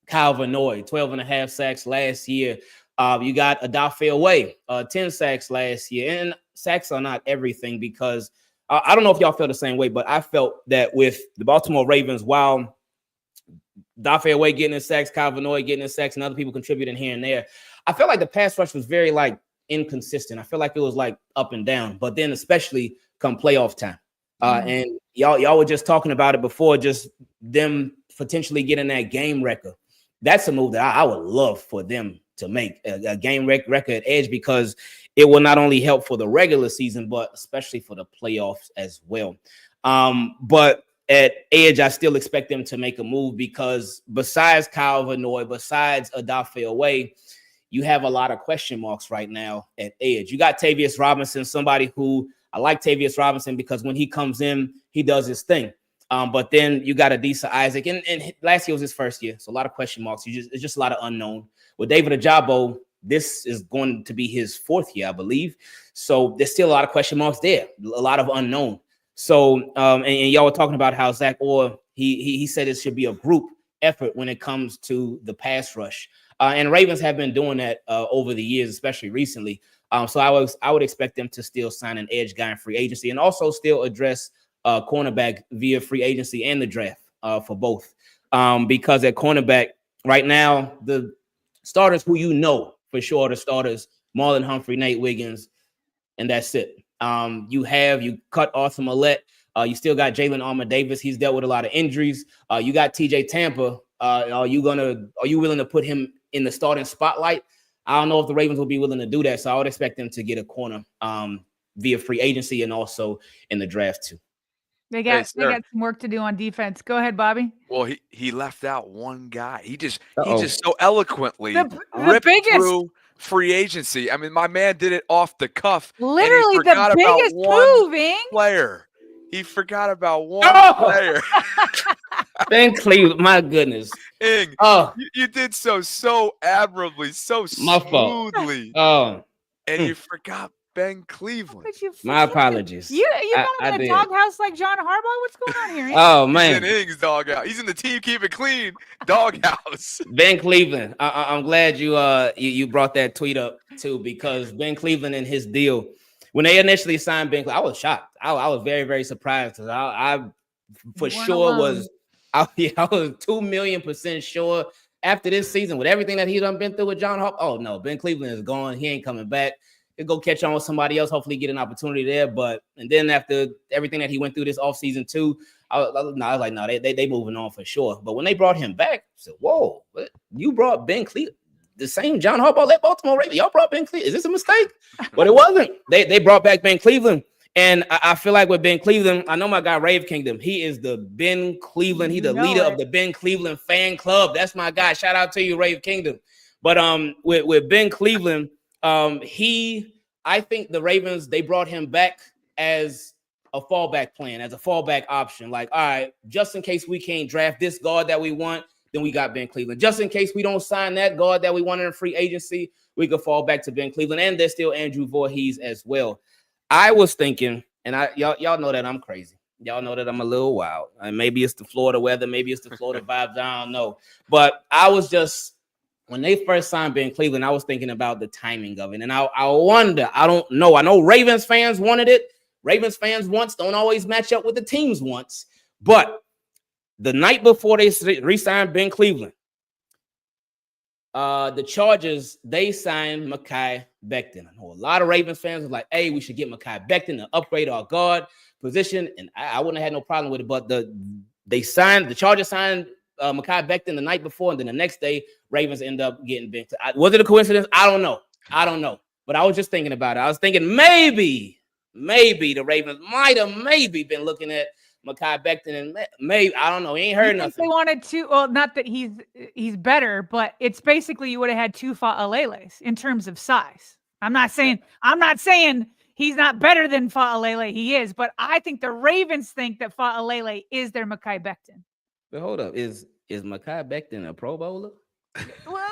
E: Kyle Vanoy, 12.5 sacks last year. You got Adafel Way, 10 sacks last year. And sacks are not everything because I don't know if y'all feel the same way, but I felt that with the Baltimore Ravens, while Dafe Away getting his sacks, Kyle Vanoy getting his sacks, and other people contributing here and there. I felt like the pass rush was very like inconsistent. I feel like it was like up and down, but then especially come playoff time. And y'all were just talking about it before, just them potentially getting that game record. That's a move that I would love for them to make, a game record at edge, because it will not only help for the regular season, but especially for the playoffs as well. But at edge, I still expect them to make a move, because besides Kyle Vanoy, besides Dafe Away, you have a lot of question marks right now at edge. You got Tavius Robinson, somebody who I like Tavius Robinson because when he comes in, he does his thing. But then you got Adisa Isaac, and last year was his first year, so a lot of question marks. It's just a lot of unknown. With David Ajabo, this is going to be his fourth year, I believe. So there's still a lot of question marks there, a lot of unknown. So and y'all were talking about how Zach Orr, he said it should be a group effort when it comes to the pass rush. And Ravens have been doing that over the years, especially recently. So I would expect them to still sign an edge guy in free agency, and also still address cornerback via free agency and the draft for both. Because at cornerback right now, the starters who you know for sure are the starters, Marlon Humphrey, Nate Wiggins, and that's it. You cut Arthur Millette. You still got Jalen Armour-Davis. He's dealt with a lot of injuries. You got TJ Tampa. Are you willing to put him in the starting spotlight? I don't know if the Ravens will be willing to do that. So I would expect them to get a corner via free agency and also in the draft too.
B: They got some work to do on defense. Go ahead, Bobby.
A: Well, he left out one guy. He just so eloquently
B: the biggest
A: through free agency. I mean, my man did it off the cuff.
B: Literally the biggest moving
A: player. He forgot about one player.
E: Ben Cleveland, my goodness.
A: Ing, you did so admirably, so smoothly. And you forgot Ben Cleveland.
E: My apologies.
B: You going in the doghouse like John Harbaugh? What's going on here?
E: Oh, man.
A: He's in Ing's doghouse. He's in the team keep it clean doghouse.
E: Ben Cleveland. I'm glad you brought that tweet up too, because Ben Cleveland and his deal, when they initially signed Ben Cleveland, I was shocked. I was very, very surprised, because I for sure was 2,000,000% sure after this season, with everything that he done been through with John Harbaugh. Oh no, Ben Cleveland is gone. He ain't coming back. He'll go catch on with somebody else, hopefully get an opportunity there. And then after everything that he went through this offseason too, I was like, no, they moving on for sure. But when they brought him back, I said, whoa, what? You brought Ben Cleveland, the same John Harbaugh led Baltimore Ravens. Y'all brought Ben Cleveland. Is this a mistake? But it wasn't. They brought back Ben Cleveland. And I feel like with Ben Cleveland, I know my guy Rave Kingdom. He is the Ben Cleveland. He's the leader of the Ben Cleveland fan club. That's my guy. Shout out to you, Rave Kingdom. But with Ben Cleveland, I think the Ravens, they brought him back as a fallback plan, as a fallback option. Like, all right, just in case we can't draft this guard that we want, then we got Ben Cleveland. Just in case we don't sign that guard that we wanted in free agency, we could fall back to Ben Cleveland. And there's still Andrew Voorhees as well. I was thinking, and y'all know that I'm crazy. Y'all know that I'm a little wild. And maybe it's the Florida weather. Maybe it's the Florida vibes. I don't know. But I was just, when they first signed Ben Cleveland, I was thinking about the timing of it. And I wonder, I don't know. I know Ravens fans wanted it. Ravens fans wants don't always match up with the teams wants. But the night before they re-signed Ben Cleveland, the Chargers, they signed Mekhi Becton. I know a lot of Ravens fans were like, hey, we should get Mekhi Becton to upgrade our guard position. And I wouldn't have had no problem with it. But the Chargers signed Mekhi Becton the night before, and then the next day, Ravens end up getting Ben. Was it a coincidence? I don't know. But I was just thinking about it. I was thinking maybe the Ravens might have been looking at Mekhi Becton, and maybe, I don't know. He ain't heard nothing.
B: They wanted to, well, not that he's better, but it's basically you would have had two Fa'aleles in terms of size. I'm not saying he's not better than Fa'alele. He is, but I think the Ravens think that Fa'alele is their Mekhi Becton.
E: But hold up, is Mekhi Becton a Pro Bowler?
B: Well,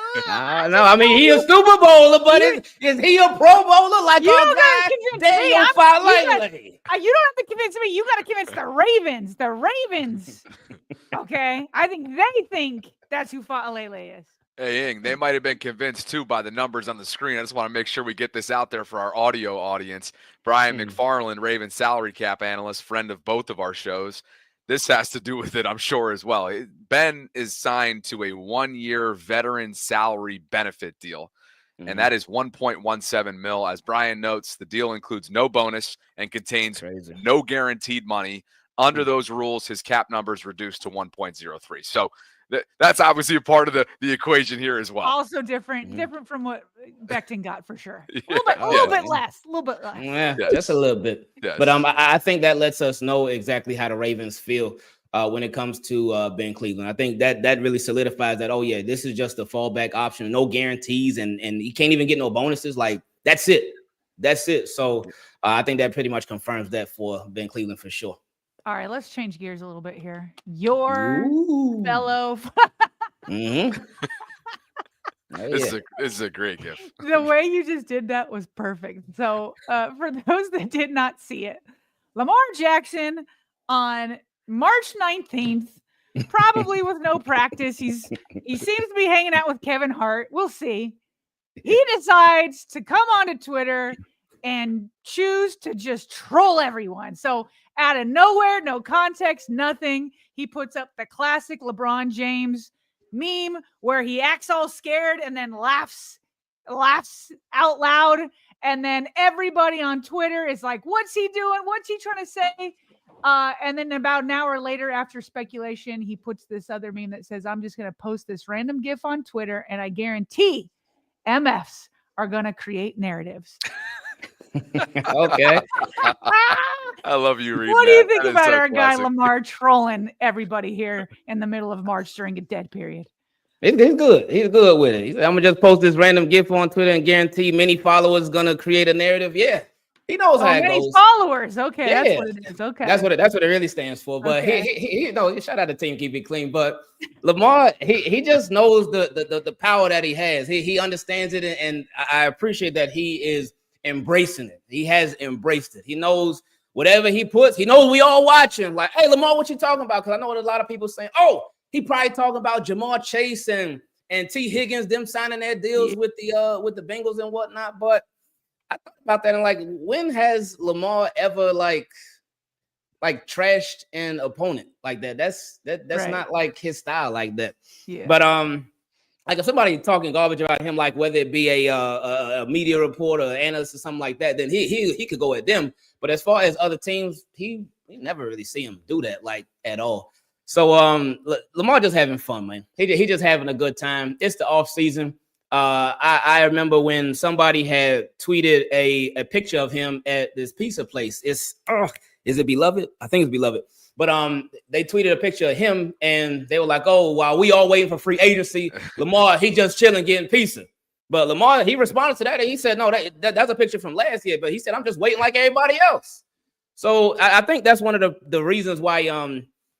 E: no, I mean, he a Super Bowler, but is he a Pro Bowler like our guy Daniel Fa'alele?
B: You don't have to convince me. You got to convince the Ravens. The Ravens. Okay, I think they think that's who Fa'alele is.
A: Hey, Ing, they might have been convinced too by the numbers on the screen. I just want to make sure we get this out there for our audio audience. Brian McFarland, Ravens salary cap analyst, friend of both of our shows. this has to do with it, I'm sure, as well. Ben is signed to a 1-year veteran salary benefit deal, and that is $1.17 million. As Brian notes, the deal includes no bonus and contains no guaranteed money. Under those rules, his cap number is reduced to 1.03. So that's obviously a part of the equation here as well.
B: Also different from what Becton got for sure. A little bit less.
E: Yeah, just a little bit. Yes. But I think that lets us know exactly how the Ravens feel when it comes to Ben Cleveland. I think that really solidifies that. Oh yeah, this is just a fallback option. No guarantees, and you can't even get no bonuses. Like that's it. So I think that pretty much confirms that for Ben Cleveland for sure.
B: All right, let's change gears a little bit here. Your fellow.
A: This is a great gift.
B: The way you just did that was perfect. So for those that did not see it, Lamar Jackson on March 19th, probably with no practice. He seems to be hanging out with Kevin Hart. We'll see. He decides to come onto Twitter and choose to just troll everyone. So out of nowhere, no context, nothing. He puts up the classic LeBron James meme where he acts all scared and then laughs out loud. And then everybody on Twitter is like, what's he doing? What's he trying to say? And then about an hour later, after speculation, he puts this other meme that says, I'm just going to post this random GIF on Twitter, and I guarantee MFs are going to create narratives.
E: Okay.
A: I love you reading.
B: What do you think about our guy Lamar trolling everybody here in the middle of March during a dead period?
E: He's good. He's good with it. He said, I'm gonna just post this random GIF on Twitter and guarantee many followers gonna create a narrative. Yeah, he knows how it goes.
B: Followers. Okay, yeah. That's what it is. Okay, that's what it really stands for. But he shout out to Team Keep It Clean. But Lamar, he just knows the power that he has. He understands it, and I appreciate that he is embracing it. He has embraced it. He knows whatever he puts. He knows we all watching. Like, hey, Lamar, what you talking about? Because I know there's a lot of people saying, oh, he probably talking about Jamar Chase and T. Higgins, them signing their deals with the Bengals and whatnot. But I thought about that and like, when has Lamar ever like trashed an opponent like that? That's right. Not like his style like that. Yeah. But like if somebody talking garbage about him, like whether it be a media reporter, or analyst, or something like that, then he could go at them. But as far as other teams, we never really see him do that like at all. So Lamar just having fun, man. He just having a good time. It's the off season. I remember when somebody had tweeted a picture of him at this pizza place. Is it Beloved? I think it's Beloved. But they tweeted a picture of him and they were like, oh, while we all waiting for free agency, Lamar, he just chilling getting pizza. But Lamar, he responded to that and he said, no, that's a picture from last year. But he said, I'm just waiting like everybody else. So I think that's one of the reasons why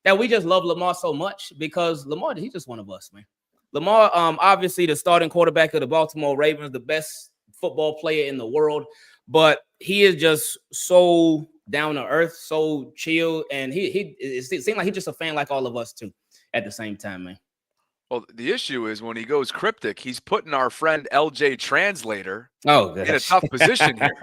B: that we just love Lamar so much, because Lamar, he's just one of us, man. Lamar, obviously the starting quarterback of the Baltimore Ravens, the best football player in the world, but he is just so down to earth, so chill, and it seems like he's just a fan like all of us too at the same time, man.
A: Well, the issue is when he goes cryptic, he's putting our friend LJ Translator in a tough position here.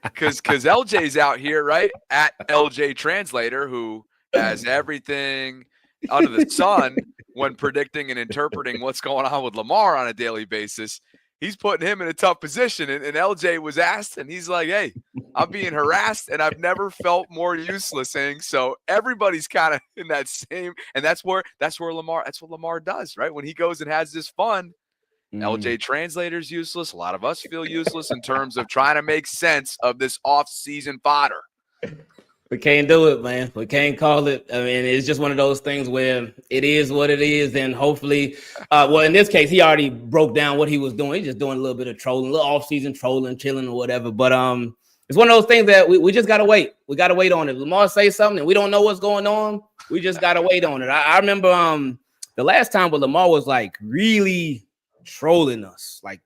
A: Because LJ's out here, right? At LJ Translator, who has everything under the sun when predicting and interpreting what's going on with Lamar on a daily basis. He's putting him in a tough position. And LJ was asked, and he's like, hey, I'm being harassed, and I've never felt more useless. So everybody's kind of in that same, and that's what Lamar does, right? When he goes and has this fun, LJ Translator's useless. A lot of us feel useless in terms of trying to make sense of this off-season fodder.
E: We can't do it, man. We can't call it. I mean, it's just one of those things where it is what it is. And hopefully, well, in this case, he already broke down what he was doing. He's just doing a little bit of trolling, a little off-season trolling, chilling or whatever. But it's one of those things that we just got to wait. We got to wait on it. Lamar say something and we don't know what's going on. We just got to wait on it. I remember the last time when Lamar was like really trolling us, like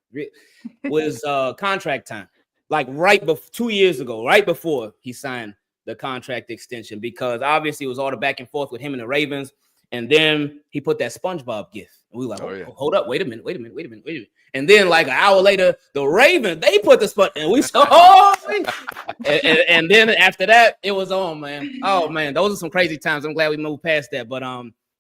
E: was contract time, like 2 years ago, right before he signed the contract extension, because obviously it was all the back and forth with him and the Ravens. And then he put that SpongeBob gif. And we were like, hold up, wait a minute. And then like an hour later, the Ravens, they put the sponge, and we saw, and then after that, it was on, man. Oh man, those are some crazy times. I'm glad we moved past that. But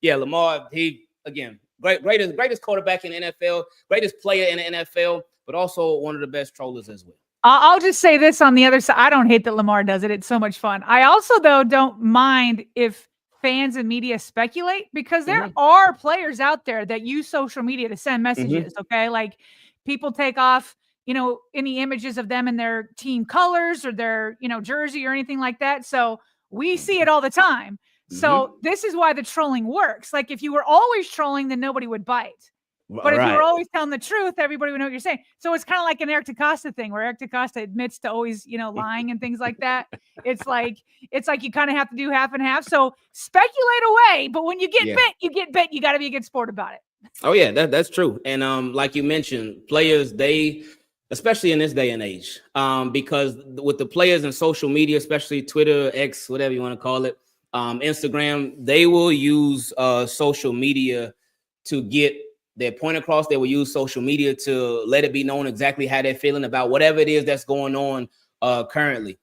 E: yeah, Lamar, he again, greatest quarterback in the NFL, greatest player in the NFL, but also one of the best trollers as well.
B: I'll just say this on the other side. I don't hate that Lamar does it. It's so much fun. I also, though, don't mind if fans and media speculate, because there are players out there that use social media to send messages. Okay. Like people take off, any images of them in their team colors or their, jersey or anything like that. So we see it all the time. So this is why the trolling works. Like if you were always trolling, then nobody would bite. But if you were always telling the truth, everybody would know what you're saying. So it's kind of like an Eric DaCosta thing, where Eric DaCosta admits to always, lying and things like that. It's like you kind of have to do half and half. So speculate away, but when you get bit, you get bit. You got to be a good sport about it.
E: Oh yeah, that's true. And like you mentioned, players, they, especially in this day and age, because with the players and social media, especially Twitter, X, whatever you want to call it, Instagram, they will use social media to get their point across. They will use social media to let it be known exactly how they're feeling about whatever it is that's going on currently.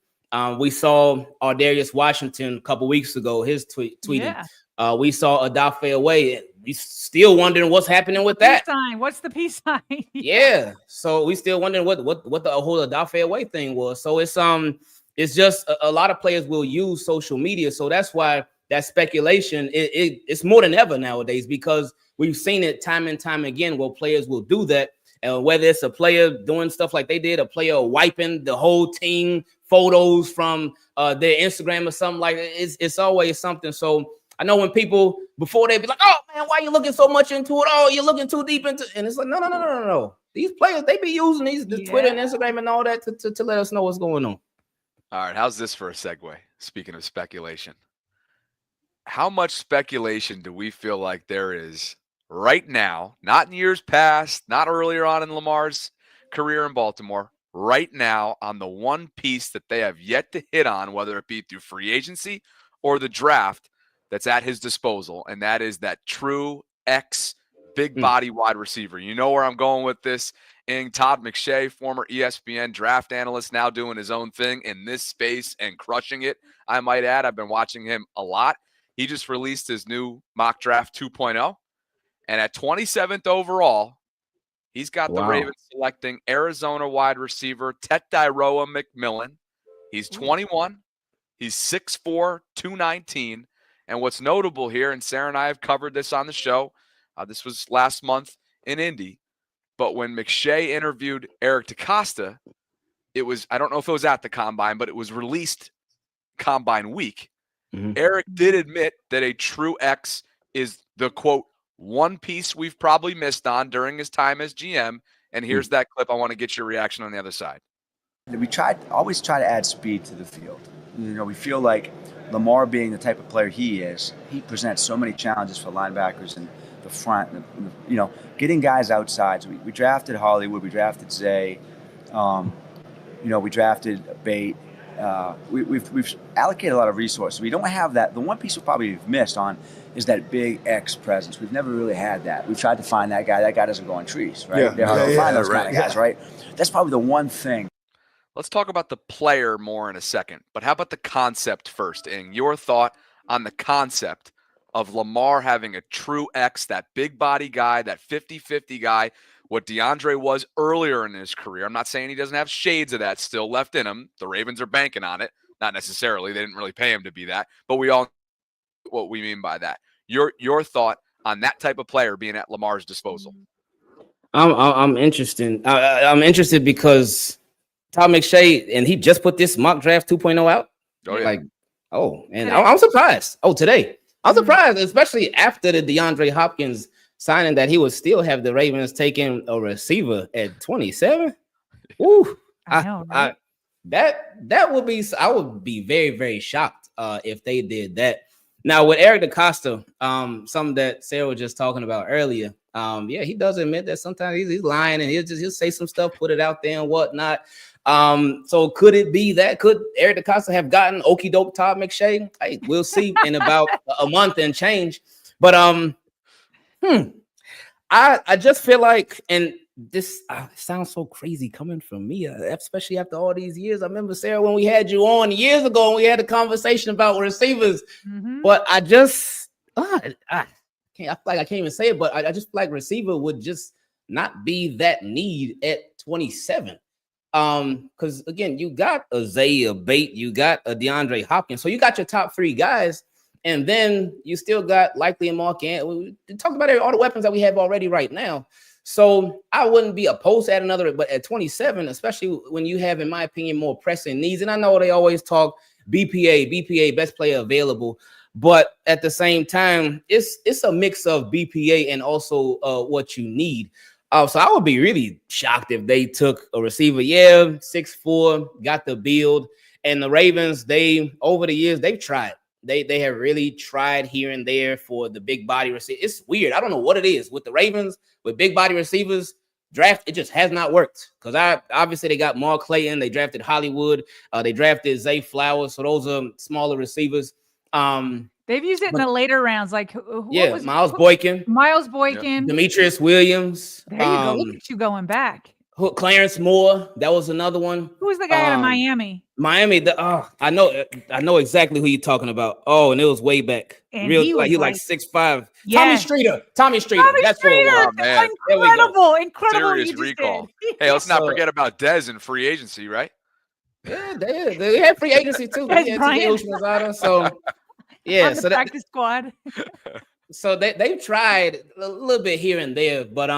E: We saw Ardarius Washington a couple weeks ago, his tweeting. Yeah. We saw Odafe Away. We still wondering what's happening with that.
B: Peace sign. What's the peace sign?
E: Yeah. So we still wondering what the whole Odafe Away thing was. So it's just a lot of players will use social media. So that's why that speculation, it's more than ever nowadays, because we've seen it time and time again where players will do that. And whether it's a player doing stuff like they did, a player wiping the whole team photos from their Instagram or something like that, it's always something. So I know when people, before they be like, oh man, why are you looking so much into it? Oh, you're looking too deep into it. And it's like, no. These players, they be using the Twitter and Instagram and all that to let us know what's going on.
A: All right, how's this for a segue? Speaking of speculation, how much speculation do we feel like there is right now, not in years past, not earlier on in Lamar's career in Baltimore, right now on the one piece that they have yet to hit on, whether it be through free agency or the draft, that's at his disposal, and that is that true X big body wide receiver. You know where I'm going with this. Todd McShay, former ESPN draft analyst, now doing his own thing in this space and crushing it, I might add. I've been watching him a lot. He just released his new mock draft 2.0. And at 27th overall, he's got the Ravens selecting Arizona wide receiver Tedairoa McMillan. He's 21. He's 6'4", 219. And what's notable here, and Sarah and I have covered this on the show, this was last month in Indy, but when McShay interviewed Eric DaCosta, it was, I don't know if it was at the Combine, but it was released Combine week. Eric did admit that a true X is the, quote, one piece we've probably missed on during his time as GM. And here's that clip. I want to get your reaction on the other side.
F: We always try to add speed to the field. We feel like Lamar, being the type of player he is, he presents so many challenges for linebackers and the front. Getting guys outside. So we drafted Hollywood. We drafted Zay. We drafted Bate. We've allocated a lot of resources. We don't have that. The one piece we probably have missed on is that big X presence. We've never really had that. We've tried to find that guy. That guy doesn't go on trees, right? They're hard to find those kind of guys, right? That's probably the one thing.
A: Let's talk about the player more in a second, but how about the concept first, Ing? Your thought on the concept of Lamar having a true X, that big body guy, that 50-50 guy, what DeAndre was earlier in his career. I'm not saying he doesn't have shades of that still left in him. The Ravens are banking on it. Not necessarily. They didn't really pay him to be that, but we all know what we mean by that. Your thought on that type of player being at Lamar's disposal.
E: I'm interested. I'm interested because Todd McShay, and he just put this mock draft 2.0 out.
A: Oh, yeah.
E: I'm surprised. Oh, today. I'm surprised, especially after the DeAndre Hopkins signing, that he would still have the Ravens taking a receiver at 27. Ooh, I know, right? That would be, I would be very, very shocked if they did that. Now with Eric DaCosta, something that Sarah was just talking about earlier. He does admit that sometimes he's lying, and he'll say some stuff, put it out there and whatnot. So could it be that? Could Eric DaCosta have gotten okie doke Todd McShay? Hey, we'll see in about a month and change. But I just feel like, and this sounds so crazy coming from me, especially after all these years. I remember, Sarah, when we had you on years ago and we had a conversation about receivers, but I just I feel like I can't even say it, but I just feel like receiver would just not be that need at 27. Because again, you got a Isaiah Bate, you got a DeAndre Hopkins, so you got your top 3 guys, and then you still got likely a Mark. And we talked about all the weapons that we have already right now. So I wouldn't be opposed to add another, but at 27, especially when you have, in my opinion, more pressing needs. And I know they always talk BPA, best player available, but at the same time, it's a mix of BPA and also what you need. So I would be really shocked if they took a receiver. Yeah, 6'4", got the build, and the Ravens, over the years they've tried. They have really tried here and there for the big body receiver. It's weird. I don't know what it is with the Ravens with big body receivers. Draft, it just has not worked, because obviously they got Mark Clayton, they drafted Hollywood, they drafted Zay Flowers, so those are smaller receivers.
B: They've used it in the later rounds, like
E: Miles Boykin, Demetrius Williams.
B: There you go. Look at you going back.
E: Clarence Moore, that was another one.
B: Who was the guy out of Miami?
E: I know exactly who you're talking about. Oh, and it was way back.
B: And
E: he like 6'5".
B: Yeah.
E: Tommy Streeter.
B: That's what it was.
A: Oh, man.
B: Incredible.
A: Serious recall. Hey, let's not forget about Dez in free agency, right?
E: Yeah, they had free agency too. So yeah,
B: so practice squad.
E: So they've tried a little bit here and there, but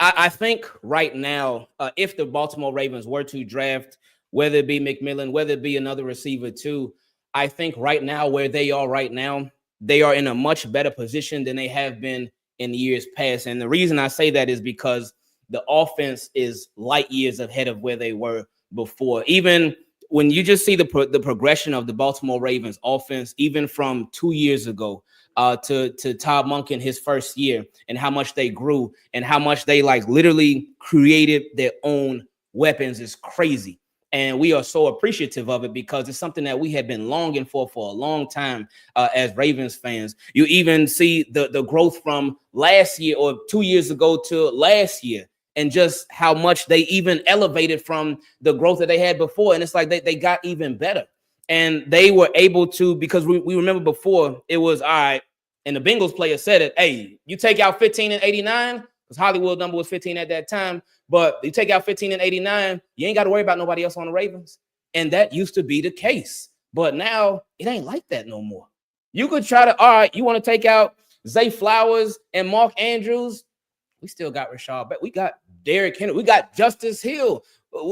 E: I think right now, if the Baltimore Ravens were to draft, whether it be McMillan, whether it be another receiver too, I think right now where they are right now, they are in a much better position than they have been in years past. And the reason I say that is because the offense is light years ahead of where they were before. Even when you just see the progression of the Baltimore Ravens offense, even from 2 years ago, to Todd Monken his first year, and how much they grew and how much they literally created their own weapons is crazy. And we are so appreciative of it because it's something that we have been longing for a long time as Ravens fans. You even see the growth from last year or 2 years ago to last year, and just how much they even elevated from the growth that they had before. And it's like they got even better. And they were able to, because we remember before it was all right. And the Bengals player said it, hey, you take out 15 and 89, because Hollywood number was 15 at that time. But you take out 15 and 89, you ain't got to worry about nobody else on the Ravens. And that used to be the case. But now it ain't like that no more. You could try to, all right, you want to take out Zay Flowers and Mark Andrews. We still got Rashad, but we got Derrick Henry. We got Justice Hill.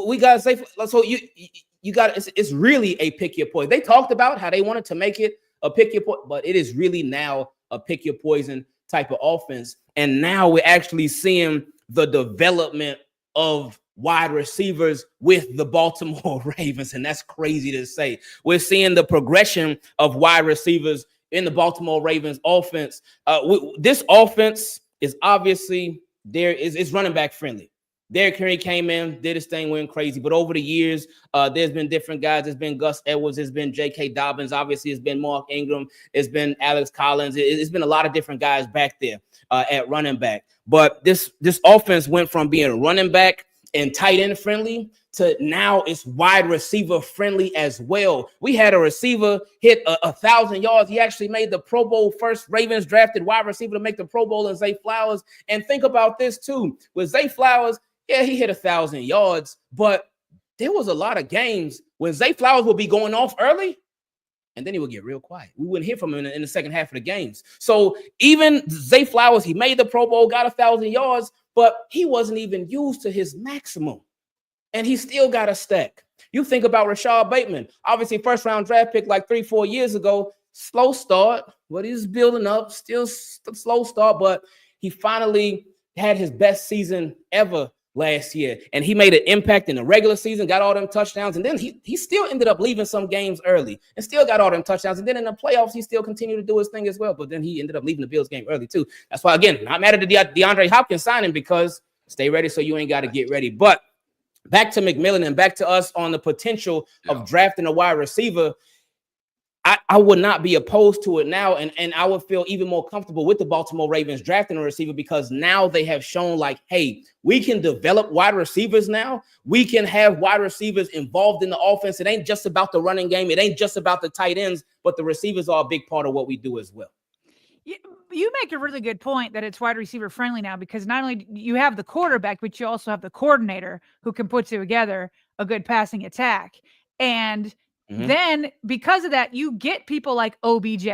E: We got Zay. So you got, it's really a pick your poison. They talked about how they wanted to make it a pick your poison, but it is really now a pick your poison type of offense. And now we're actually seeing the development of wide receivers with the Baltimore Ravens. And that's crazy to say. We're seeing the progression of wide receivers in the Baltimore Ravens offense. This offense is obviously it's running back friendly. Derrick Henry came in, did his thing, went crazy. But over the years, there's been different guys. There's been Gus Edwards. There's been J.K. Dobbins. Obviously, it's been Mark Ingram. It's been Alex Collins. It's been a lot of different guys back there at running back. But this offense went from being running back and tight end friendly to now it's wide receiver friendly as well. We had a receiver hit 1,000 yards. He actually made the Pro Bowl, first Ravens drafted wide receiver to make the Pro Bowl, in Zay Flowers. And think about this too. With Zay Flowers, yeah, he hit 1,000 yards, but there was a lot of games when Zay Flowers would be going off early, and then he would get real quiet. We wouldn't hear from him in the second half of the games. So even Zay Flowers, he made the Pro Bowl, got 1,000 yards, but he wasn't even used to his maximum, and he still got a stack. You think about Rashad Bateman, obviously first-round draft pick like 3-4 years ago, slow start, but he's building up, still slow start, but he finally had his best season ever last year, and he made an impact in the regular season, got all them touchdowns, and then he still ended up leaving some games early and still got all them touchdowns, and then in the playoffs he still continued to do his thing as well, but then he ended up leaving the Bills game early too. That's why, again, not mad at the DeAndre Hopkins signing, because stay ready so you ain't got to get ready. But back to McMillan and back to us on the potential of drafting a wide receiver. I would not be opposed to it now, and I would feel even more comfortable with the Baltimore Ravens drafting a receiver because now they have shown like, hey, we can develop wide receivers now. We can have wide receivers involved in the offense. It ain't just about the running game. It ain't just about the tight ends, but the receivers are a big part of what we do as well.
B: You make a really good point that it's wide receiver friendly now because not only you have the quarterback, but you also have the coordinator who can put together a good passing attack. And then because of that, you get people like OBJ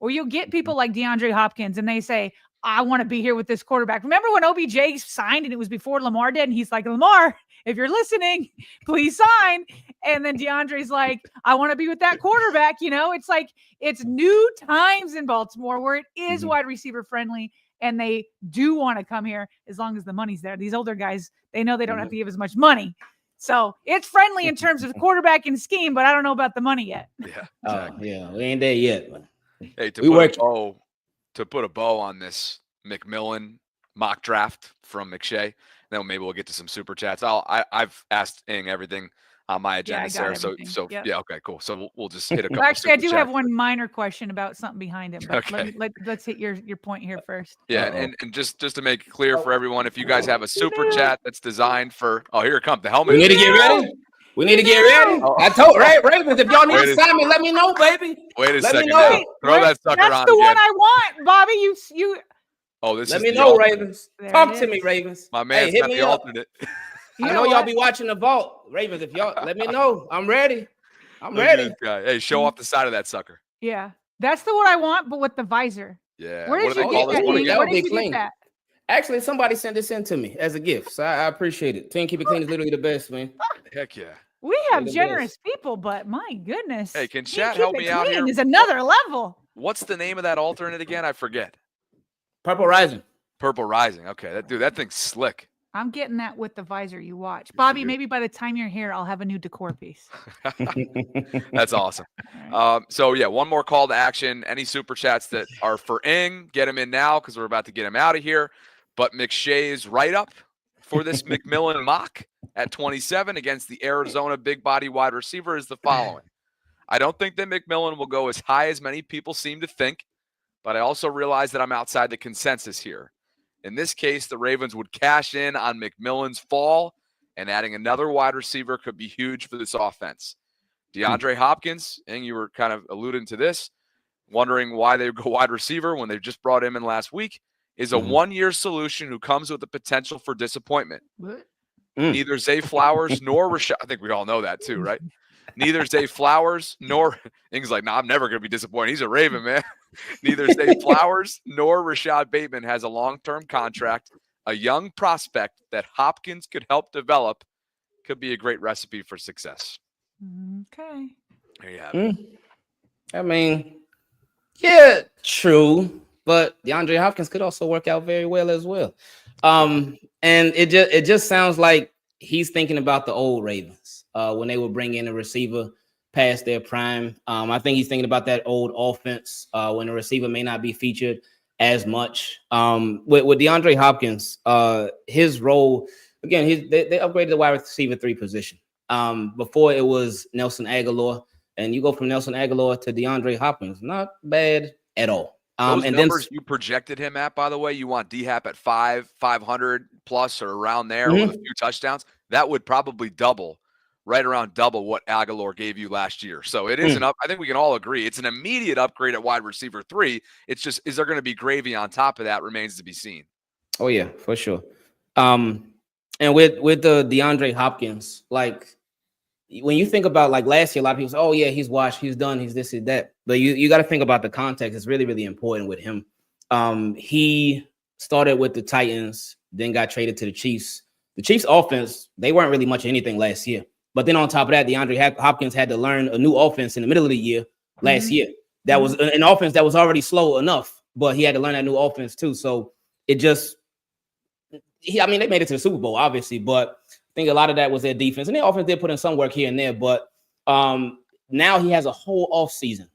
B: or you'll get people like DeAndre Hopkins and they say, I want to be here with this quarterback. Remember when OBJ signed and it was before Lamar did? And he's like, Lamar, if you're listening, please sign. And then DeAndre's like, I want to be with that quarterback. You know, it's like it's new times in Baltimore where it is wide receiver friendly and they do want to come here as long as the money's there. These older guys, they know they don't have to give as much money. So it's friendly in terms of quarterback and scheme, but I don't know about the money yet.
A: Yeah, exactly.
E: We ain't there yet.
A: Hey, to put a bow on this McMillan mock draft from McShay, then maybe we'll get to some super chats. I've asked Ing everything on my agenda, Sarah. So yeah, okay, cool. So we'll just hit a couple.
B: Actually, I do have one minor question about something behind him. But okay. Let's hit your point here first.
A: Yeah, and just to make it clear for everyone, if you guys have a super chat that's designed for, here it comes, the helmet.
E: We need to get ready. We need to get ready. I told Ravens, if y'all need to sign me, let me know, baby.
A: Wait a second. Now. Throw that sucker on.
B: That's the one I want, Bobby. You.
A: Oh, this
E: let
A: is
E: me know,
A: alternate.
E: Ravens. Talk to me, Ravens.
A: My man's got the alternate.
E: I know y'all be watching the vault, Ravens. If y'all let me know, I'm ready. I'm ready.
A: Hey, show off the side of that sucker.
B: Yeah, that's the one I want, but with the visor.
A: Yeah.
B: Where did you get that? Where did you get that?
E: Actually, somebody sent this in to me as a gift, so I appreciate it. Team Keep It Clean is literally the best, man.
A: Heck yeah.
B: We have generous people, but my goodness.
A: Hey, can chat help me out here?
B: Is another level.
A: What's the name of that alternate again? I forget.
E: Purple Rising.
A: Purple Rising. Okay, that thing's slick.
B: I'm getting that with the visor you watch. Bobby, maybe by the time you're here, I'll have a new decor piece.
A: That's awesome. Right. So, yeah, one more call to action. Any super chats that are for Ing, get them in now because we're about to get him out of here. But McShay's write-up for this McMillan mock at 27 against the Arizona big body wide receiver is the following. I don't think that McMillan will go as high as many people seem to think, but I also realize that I'm outside the consensus here. In this case, the Ravens would cash in on McMillan's fall, and adding another wide receiver could be huge for this offense. DeAndre Hopkins, and you were kind of alluding to this, wondering why they go wide receiver when they just brought him in last week, is a one-year solution who comes with the potential for disappointment. Neither Zay Flowers nor Rashad, I think we all know that too, right? Neither Zay Flowers nor Ing's like, I'm never going to be disappointed. He's a Raven, man. Neither Zay Flowers nor Rashad Bateman has a long-term contract. A young prospect that Hopkins could help develop could be a great recipe for success.
B: Okay.
A: There you have it.
E: I mean, yeah, true. But DeAndre Hopkins could also work out very well as well. And it just sounds like he's thinking about the old Ravens when they would bring in a receiver past their prime. I think he's thinking about that old offense when a receiver may not be featured as much. With DeAndre Hopkins, his role, again, they upgraded the wide receiver 3 position. Before it was Nelson Aguilar, and you go from Nelson Aguilar to DeAndre Hopkins, not bad at all.
A: Those numbers you projected him at, by the way, you want D-Hap at 500 plus or around there with a few touchdowns. That would probably right around double what Aguilar gave you last year. So it is I think we can all agree it's an immediate upgrade at wide receiver 3. It's just, is there going to be gravy on top of that remains to be seen.
E: Oh yeah, for sure. And with the DeAndre Hopkins, like when you think about like last year, a lot of people say, oh yeah, he's washed, he's done, he's this, he's that. But you got to think about the context. It's really, really important with him. He started with the Titans, then got traded to the Chiefs. The Chiefs offense, they weren't really much of anything last year. But then on top of that, DeAndre Hopkins had to learn a new offense in the middle of the year last year. That was an offense that was already slow enough, but he had to learn that new offense too. So it just, they made it to the Super Bowl, obviously, but I think a lot of that was their defense. And their offense did put in some work here and there, but now he has a whole off season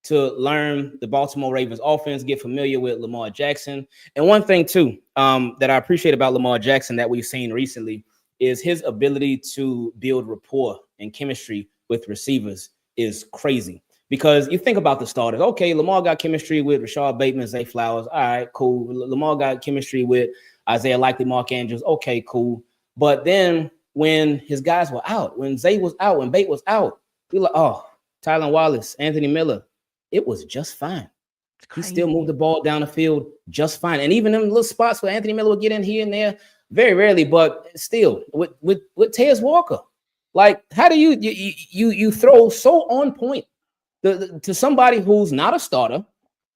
E: to learn the Baltimore Ravens offense, get familiar with Lamar Jackson. And one thing too that I appreciate about Lamar Jackson that we've seen recently is his ability to build rapport and chemistry with receivers. is crazy. Because you think about the starters. Okay, Lamar got chemistry with Rashad Bateman, Zay Flowers. All right, cool. Lamar got chemistry with Isaiah Likely, Mark Andrews. Okay, cool. But then when his guys were out, when Zay was out, when Bate was out, we were like, oh, Tylan Wallace, Anthony Miller, it was just fine. He still moved the ball down the field just fine. And even in little spots where Anthony Miller would get in here and there, very rarely, but still with Tez Walker. Like, how do you throw so on point to somebody who's not a starter,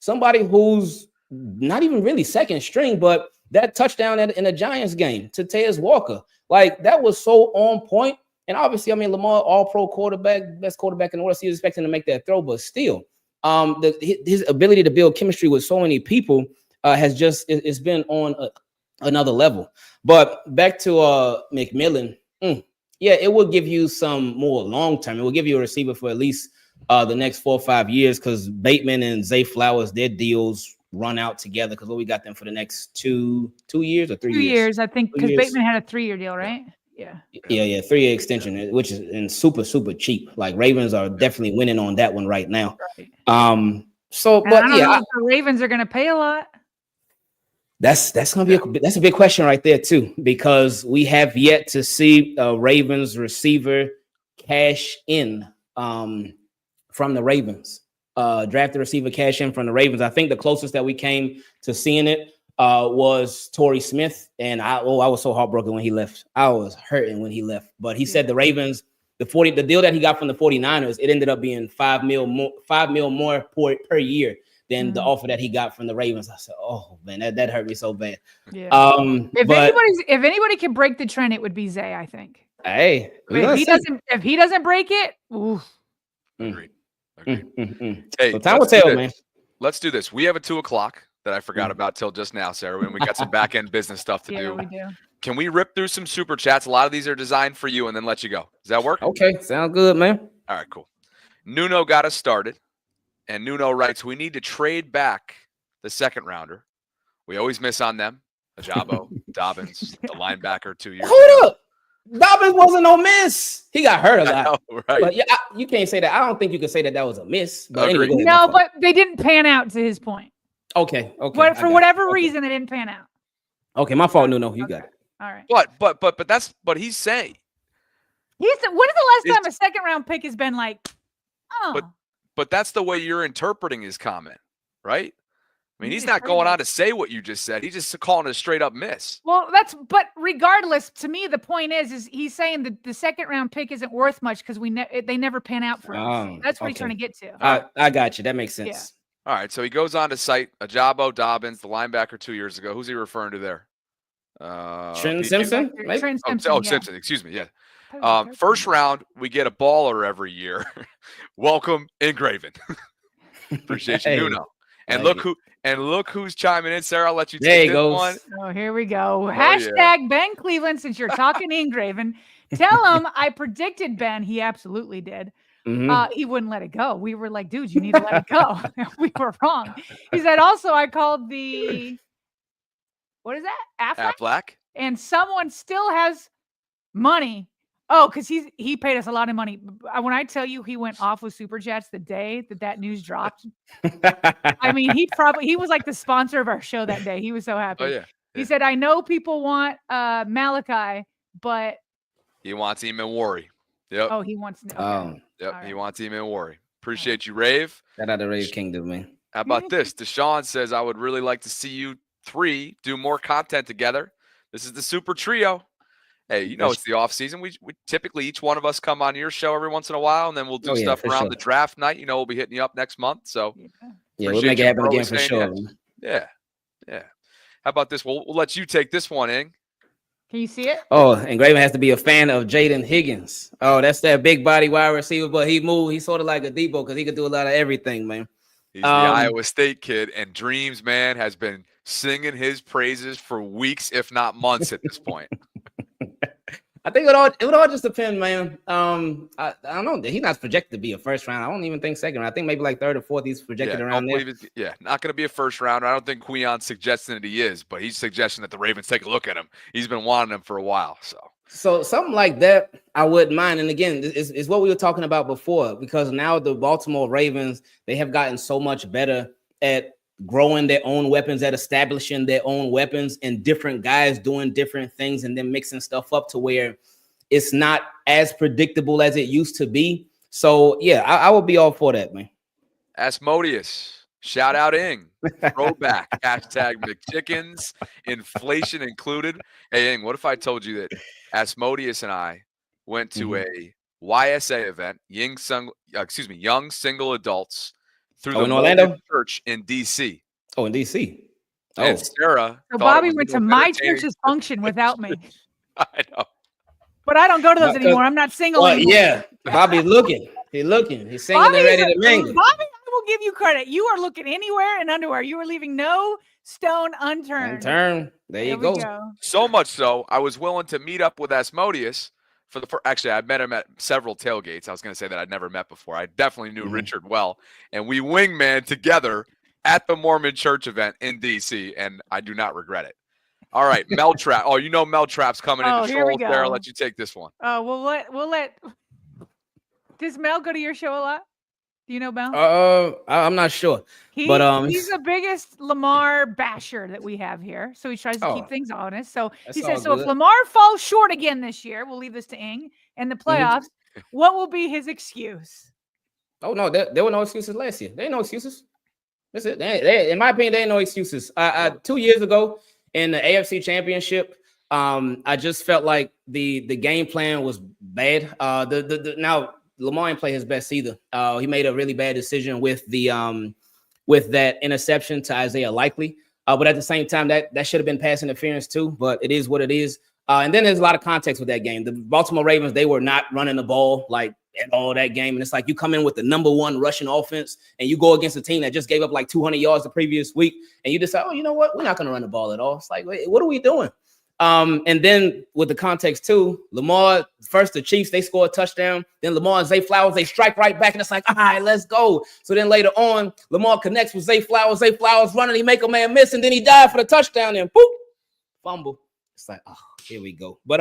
E: somebody who's not even really second string, but that touchdown in a Giants game to Tez Walker, like that was so on point. And obviously, I mean, Lamar, all-pro quarterback, best quarterback in the world, so he was expecting to make that throw, but still, his ability to build chemistry with so many people it's been on another level. But back to McMillan, yeah, it will give you some more long-term. It will give you a receiver for at least the next 4 or 5 years, because Bateman and Zay Flowers, their deals run out together, because we got them for the next 2 years or 3 years.
B: 2 years, I think, because Bateman had a 3-year deal, right? Yeah.
E: 3-year extension, which is super cheap. Like, Ravens are definitely winning on that one right now.
B: Right.
E: So,
B: and
E: but
B: I don't know if the Ravens are going to pay a lot.
E: That's gonna be that's a big question right there too, because we have yet to see a Ravens receiver cash in from the Ravens. Draft the receiver cash in from the Ravens. I think the closest that we came to seeing it was Torrey Smith, and I was so heartbroken when he left. I was hurting when he left. But he said the Ravens, the deal that he got from the 49ers, it ended up being $5 million more per year than the offer that he got from the Ravens. I said, oh man, that hurt me so bad.
B: Yeah. If anybody can break the trend, it would be Zay, I think.
E: Hey,
B: if he doesn't break it, oof.
A: Agreed.
E: Hey, so time will tell, man.
A: Let's do this. We have a 2:00 that I forgot about till just now, Sarah, and we got some back end business stuff to do.
B: We do.
A: Can we rip through some super chats? A lot of these are designed for you, and then let you go. Does that work?
E: Okay, sounds good, man.
A: All right, cool. Nuno got us started. And Nuno writes, we need to trade back the second rounder. We always miss on them. Ajabo, Dobbins, the linebacker 2 years ago.
E: Hold up. Dobbins wasn't no miss. He got hurt a lot.
A: Right.
E: But yeah, you can't say that. I don't think you can say that was a miss. But anyway,
B: no, but they didn't pan out, to his point.
E: Okay.
B: But for whatever reason, they didn't pan out.
E: Okay, my fault, Nuno. You got it.
B: All right.
A: But he's saying.
B: When is the last time a second round pick has been like, oh.
A: But that's the way you're interpreting his comment, right? I mean, he's not going on to say what you just said. He's just calling it a straight up miss.
B: Well, but regardless, to me, the point is he's saying that the second round pick isn't worth much because they never pan out for us. That's what he's trying to get to.
E: I got you. That makes sense.
B: Yeah.
A: All right. So he goes on to cite Ajabo, Dobbins, the linebacker 2 years ago. Who's he referring to there?
E: Trent Simpson?
A: Simpson. Excuse me. Yeah. First round, we get a baller every year. Welcome, Ingraven. Appreciate you, Nuno. And look who's chiming in. Sarah, I'll let you take this one.
B: Oh, here we go. Hashtag Ben Cleveland, since you're talking Ingraven. Tell him I predicted Ben. He absolutely did. He wouldn't let it go. We were like, dude, you need to let it go. We were wrong. He said, also, I called what is that?
A: Affleck?
B: And someone still has money. Oh, because he paid us a lot of money. When I tell you he went off with Super Chats the day that news dropped, I mean, he was like the sponsor of our show that day. He was so happy.
A: Oh, yeah.
B: He said, I know people want Malachi, but
A: he wants him in Worry. Yep.
B: Oh, he wants okay.
A: Yep. Right. He wants him in Worry. Appreciate you, Rave.
E: Shout out to Rave Kingdom, man.
A: How about this? Deshaun says, I would really like to see you three do more content together. This is the super trio. Hey, it's the off season. We typically, each one of us come on your show every once in a while, and then we'll do stuff around the draft night. We'll be hitting you up next month. So
E: we'll make it happen again for sure.
A: Yeah. How about this? We'll let you take this one, Ing.
B: Can you see it?
E: Oh, and Graven has to be a fan of Jaden Higgins. Oh, that's that big body wide receiver, but he moved. He's sort of like a Debo because he could do a lot of everything, man.
A: He's the Iowa State kid, and Dreams, man, has been singing his praises for weeks, if not months at this point.
E: I think it would all just depend, man. I don't know. He's not projected to be a first round. I don't even think second round. I think maybe like third or fourth. He's projected around there.
A: Not going to be a first rounder. I don't think Quion's suggesting that he is, but he's suggesting that the Ravens take a look at him. He's been wanting him for a while. So
E: So something like that, I wouldn't mind. And again, it's what we were talking about before, because now the Baltimore Ravens, they have gotten so much better at growing their own weapons, at establishing their own weapons, and different guys doing different things and then mixing stuff up to where it's not as predictable as it used to be. So yeah, I would be all for that, man.
A: Asmodeus, shout out Ing, throwback, hashtag McChickens, inflation included. Hey Ing, what if I told you that Asmodeus and I went to a YSA event, young single adults, through the
E: in Orlando
A: church in DC.
E: Oh, in DC.
A: And Sarah.
B: So Bobby went to my church's function without me.
A: I know.
B: But I don't go to those anymore. I'm not single anymore.
E: Yeah, Bobby's looking. He's looking. He's singing and ready to mingle.
B: Bobby, I will give you credit. You are looking anywhere in underwear. You are leaving no stone unturned.
E: There you go.
A: So much so, I was willing to meet up with Asmodeus for the first. Actually, I met him at several tailgates. I was going to say that I'd never met before. I definitely knew Richard well, and we wingman together at the Mormon church event in DC, and I do not regret it. All right, Mel Trap. Oh, you know Mel Trap's coming in the show there. I'll let you take this one.
B: Oh, we'll let. Does Mel go to your show a lot? Do you know Mel?
E: I'm not sure.
B: He's the biggest Lamar basher that we have here. So he tries to keep things honest. So he says, so if Lamar falls short again this year, we'll leave this to Ing, in the playoffs, what will be his excuse?
E: Oh, no, there were no excuses last year. There ain't no excuses. That's it. In my opinion, there ain't no excuses. 2 years ago in the AFC Championship, I just felt like the game plan was bad. Now Lamar didn't play his best either. He made a really bad decision with that interception to Isaiah Likely. But at the same time, that should have been pass interference too. But it is what it is. And then there's a lot of context with that game. The Baltimore Ravens, they were not running the ball like at all that game. And it's like you come in with the number one rushing offense and you go against a team that just gave up like 200 yards the previous week. And you decide, oh, you know what? We're not going to run the ball at all. It's like, wait, what are we doing? And then with the context too, Lamar, first the Chiefs, they score a touchdown. Then Lamar and Zay Flowers, they strike right back. And it's like, all right, let's go. So then later on, Lamar connects with Zay Flowers. Zay Flowers running, he make a man miss. And then he died for the touchdown and boop, fumble. It's like, oh, here we go. But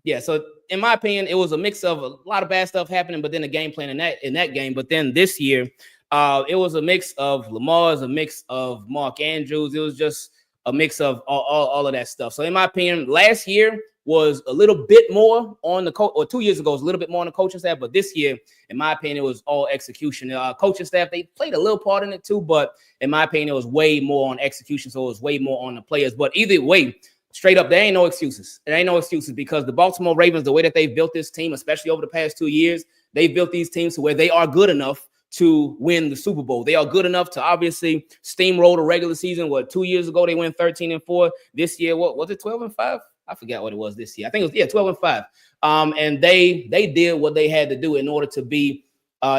E: yeah, so in my opinion, it was a mix of a lot of bad stuff happening, but then the game plan in that game. But then this year, it was a mix of Lamar's, a mix of Mark Andrews. It was just a mix of all of that stuff. So in my opinion, last year was a little bit more on the coach, or 2 years ago was a little bit more on the coaching staff. But this year, in my opinion, it was all execution. Coaching staff, they played a little part in it too, but in my opinion, it was way more on execution. So it was way more on the players. But either way, straight up, there ain't no excuses. There ain't no excuses because the Baltimore Ravens, the way that they've built this team, especially over the past 2 years, they've built these teams to where they are good enough to win the Super Bowl. They are good enough to obviously steamroll the regular season. 2 years ago, they went 13-4. This year, what was it, 12-5? I forgot what it was this year. I think it was, 12-5. And they did what they had to do in order to be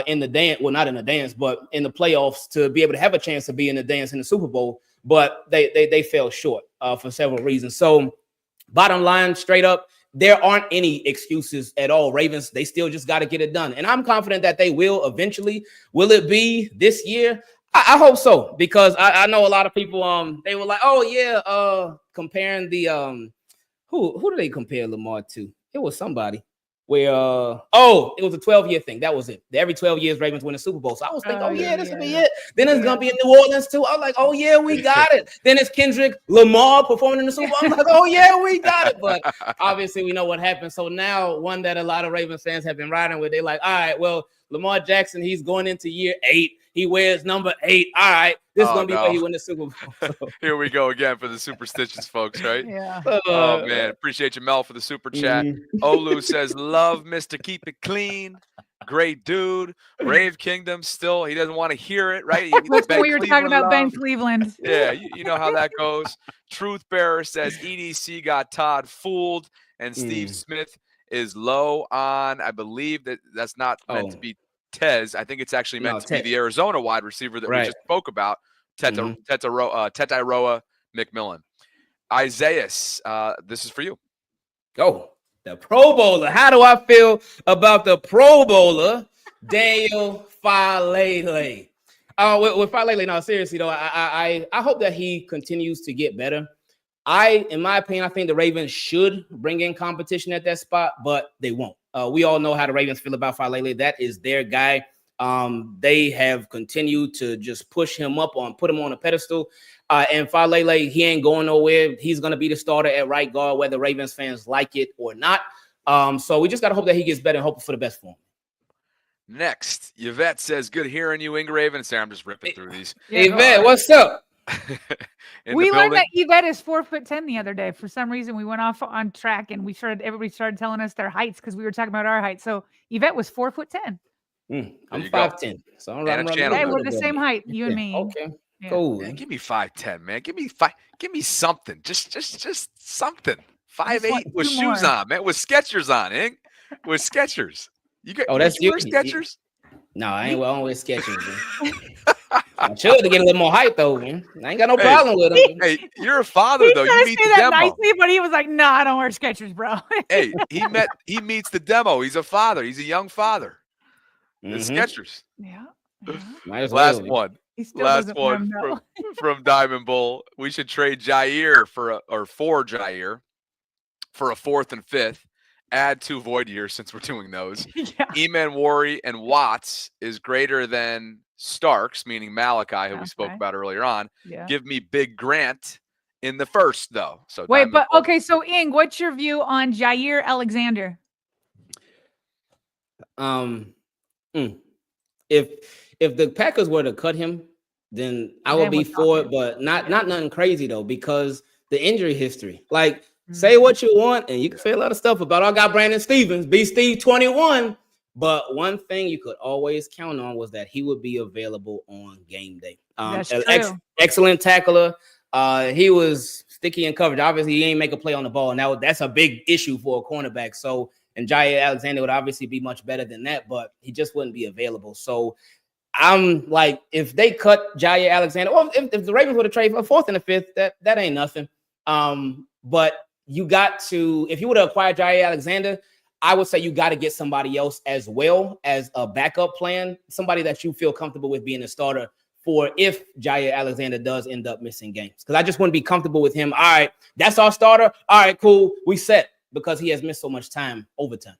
E: in the dance. Well, not in the dance, but in the playoffs to be able to have a chance to be in the dance in the Super Bowl. But they fell short for several reasons. So bottom line, straight up, there aren't any excuses at all. Ravens, they still just got to get it done. And I'm confident that they will eventually. Will it be this year? I hope so, because I know a lot of people, they were like, oh, yeah, comparing the who do they compare Lamar to? It was somebody. Where it was a 12-year thing. That was it. Every 12 years, Ravens win a Super Bowl. So I was thinking, this will be it. Then it's gonna be in New Orleans too. I was like, oh yeah, we got it. Then it's Kendrick Lamar performing in the Super Bowl. I'm like, oh yeah, we got it. But obviously, we know what happened. So now, one that a lot of Ravens fans have been riding with, they're like, all right, well, Lamar Jackson, he's going into year 8. He wears number 8. All right, this is gonna be where he win the Super Bowl. So.
A: Here we go again for the superstitious folks, right?
B: Yeah.
A: Oh man, appreciate you, Mel, for the super chat. Olu says, "Love Mr. Keep It Clean, great dude." Rave Kingdom, still he doesn't want to hear it, right?
B: That's when we were talking about Ben Cleveland.
A: Yeah, you know how that goes. Truth Bearer says EDC got Todd fooled, and Steve Smith is low on. I believe that's not meant to be Tez. I think it's actually meant to be the Arizona wide receiver that we just spoke about, Tetairoa McMillan. Isaiah, this is for you.
E: Oh, the Pro Bowler. How do I feel about the Pro Bowler, Daniel Falele? With Falele, no, seriously though, I hope that he continues to get better. In my opinion, I think the Ravens should bring in competition at that spot, but they won't. We all know how the Ravens feel about Falele. That is their guy. They have continued to just push him up put him on a pedestal. And Falele, he ain't going nowhere. He's going to be the starter at right guard, whether Ravens fans like it or not. So we just got to hope that he gets better and hope for the best for him.
A: Next, Yvette says, good hearing you, Ingraven. Say, I'm just ripping through these.
E: Hey, Yvette, what's up?
B: We learned that Yvette is 4'10" the other day. For some reason, we went off on track and everybody started telling us their heights because we were talking about our height. So Yvette was 4'10".
E: I'm 5'10", so I'm right.
B: Hey, we're the same height, you and me.
E: Okay, cool.
A: Man, give me 5'10", man. Give me something. Just something. 5'8" with shoes on, man. With Skechers on, Ing. With Skechers. You got?
E: That's
A: you wear Skechers?
E: No, I ain't wearing Skechers. I'm sure to get a little more height though, man. I ain't got no problem with him.
A: Hey, you're a father though. You meet the demo.
B: Nicely, but he was like, "Nah, I don't wear Skechers, bro."
A: Hey, he meets the demo. He's a father. He's a young father. The Skechers.
B: Yeah.
A: Last one from Diamond Bull. We should trade Jair for Jair for a 4th and 5th. Add 2 void years since we're doing those. Eman Wari and Watts is greater than Starks, meaning Malachi, who we spoke about earlier on. Yeah. Give me Big Grant in the first, though. So
B: wait, but okay. So, Ing, what's your view on Jair Alexander?
E: If the Packers were to cut him, then I would be for it, but not nothing crazy though, because the injury history. Like, say what you want, and you can say a lot of stuff about our guy Brandon Stevens, B Steve 21. But one thing you could always count on was that he would be available on game day. Excellent tackler. He was sticky in coverage. Obviously, he ain't make a play on the ball. Now that's a big issue for a cornerback. So, and Jair Alexander would obviously be much better than that, but he just wouldn't be available. So I'm like, if they cut Jair Alexander, or if the Ravens were to trade for a 4th and a 5th, that ain't nothing. But you got to, if you would have acquired Jair Alexander, I would say you got to get somebody else as well as a backup plan, somebody that you feel comfortable with being a starter for if Jair Alexander does end up missing games. Because I just wouldn't be comfortable with him. All right, that's our starter. All right, cool. We set because he has missed so much time overtime.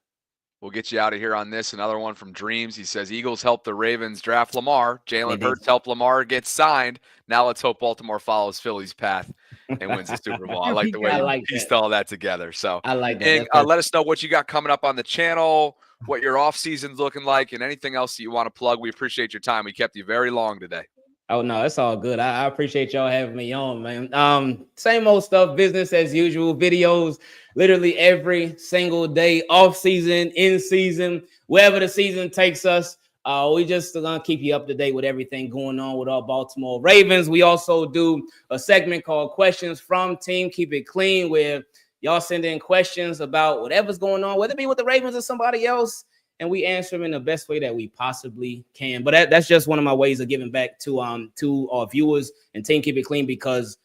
A: We'll get you out of here on this. Another one from Dreams. He says, Eagles helped the Ravens draft Lamar. Jalen Hurts helped Lamar get signed. Now let's hope Baltimore follows Philly's path and wins the Super Bowl. I like the way you pieced all that together. So
E: I like that.
A: And let us know what you got coming up on the channel, what your off season's looking like, and anything else that you want to plug. We appreciate your time. We kept you very long today.
E: Oh, no, it's all good. I appreciate y'all having me on, man. Same old stuff, business as usual, videos literally every single day, off season, in season, wherever the season takes us. We just gonna keep you up to date with everything going on with our Baltimore Ravens. We also do a segment called Questions from Team Keep It Clean, where y'all send in questions about whatever's going on, whether it be with the Ravens or somebody else, and we answer them in the best way that we possibly can. But that's just one of my ways of giving back to our viewers and Team Keep It Clean, because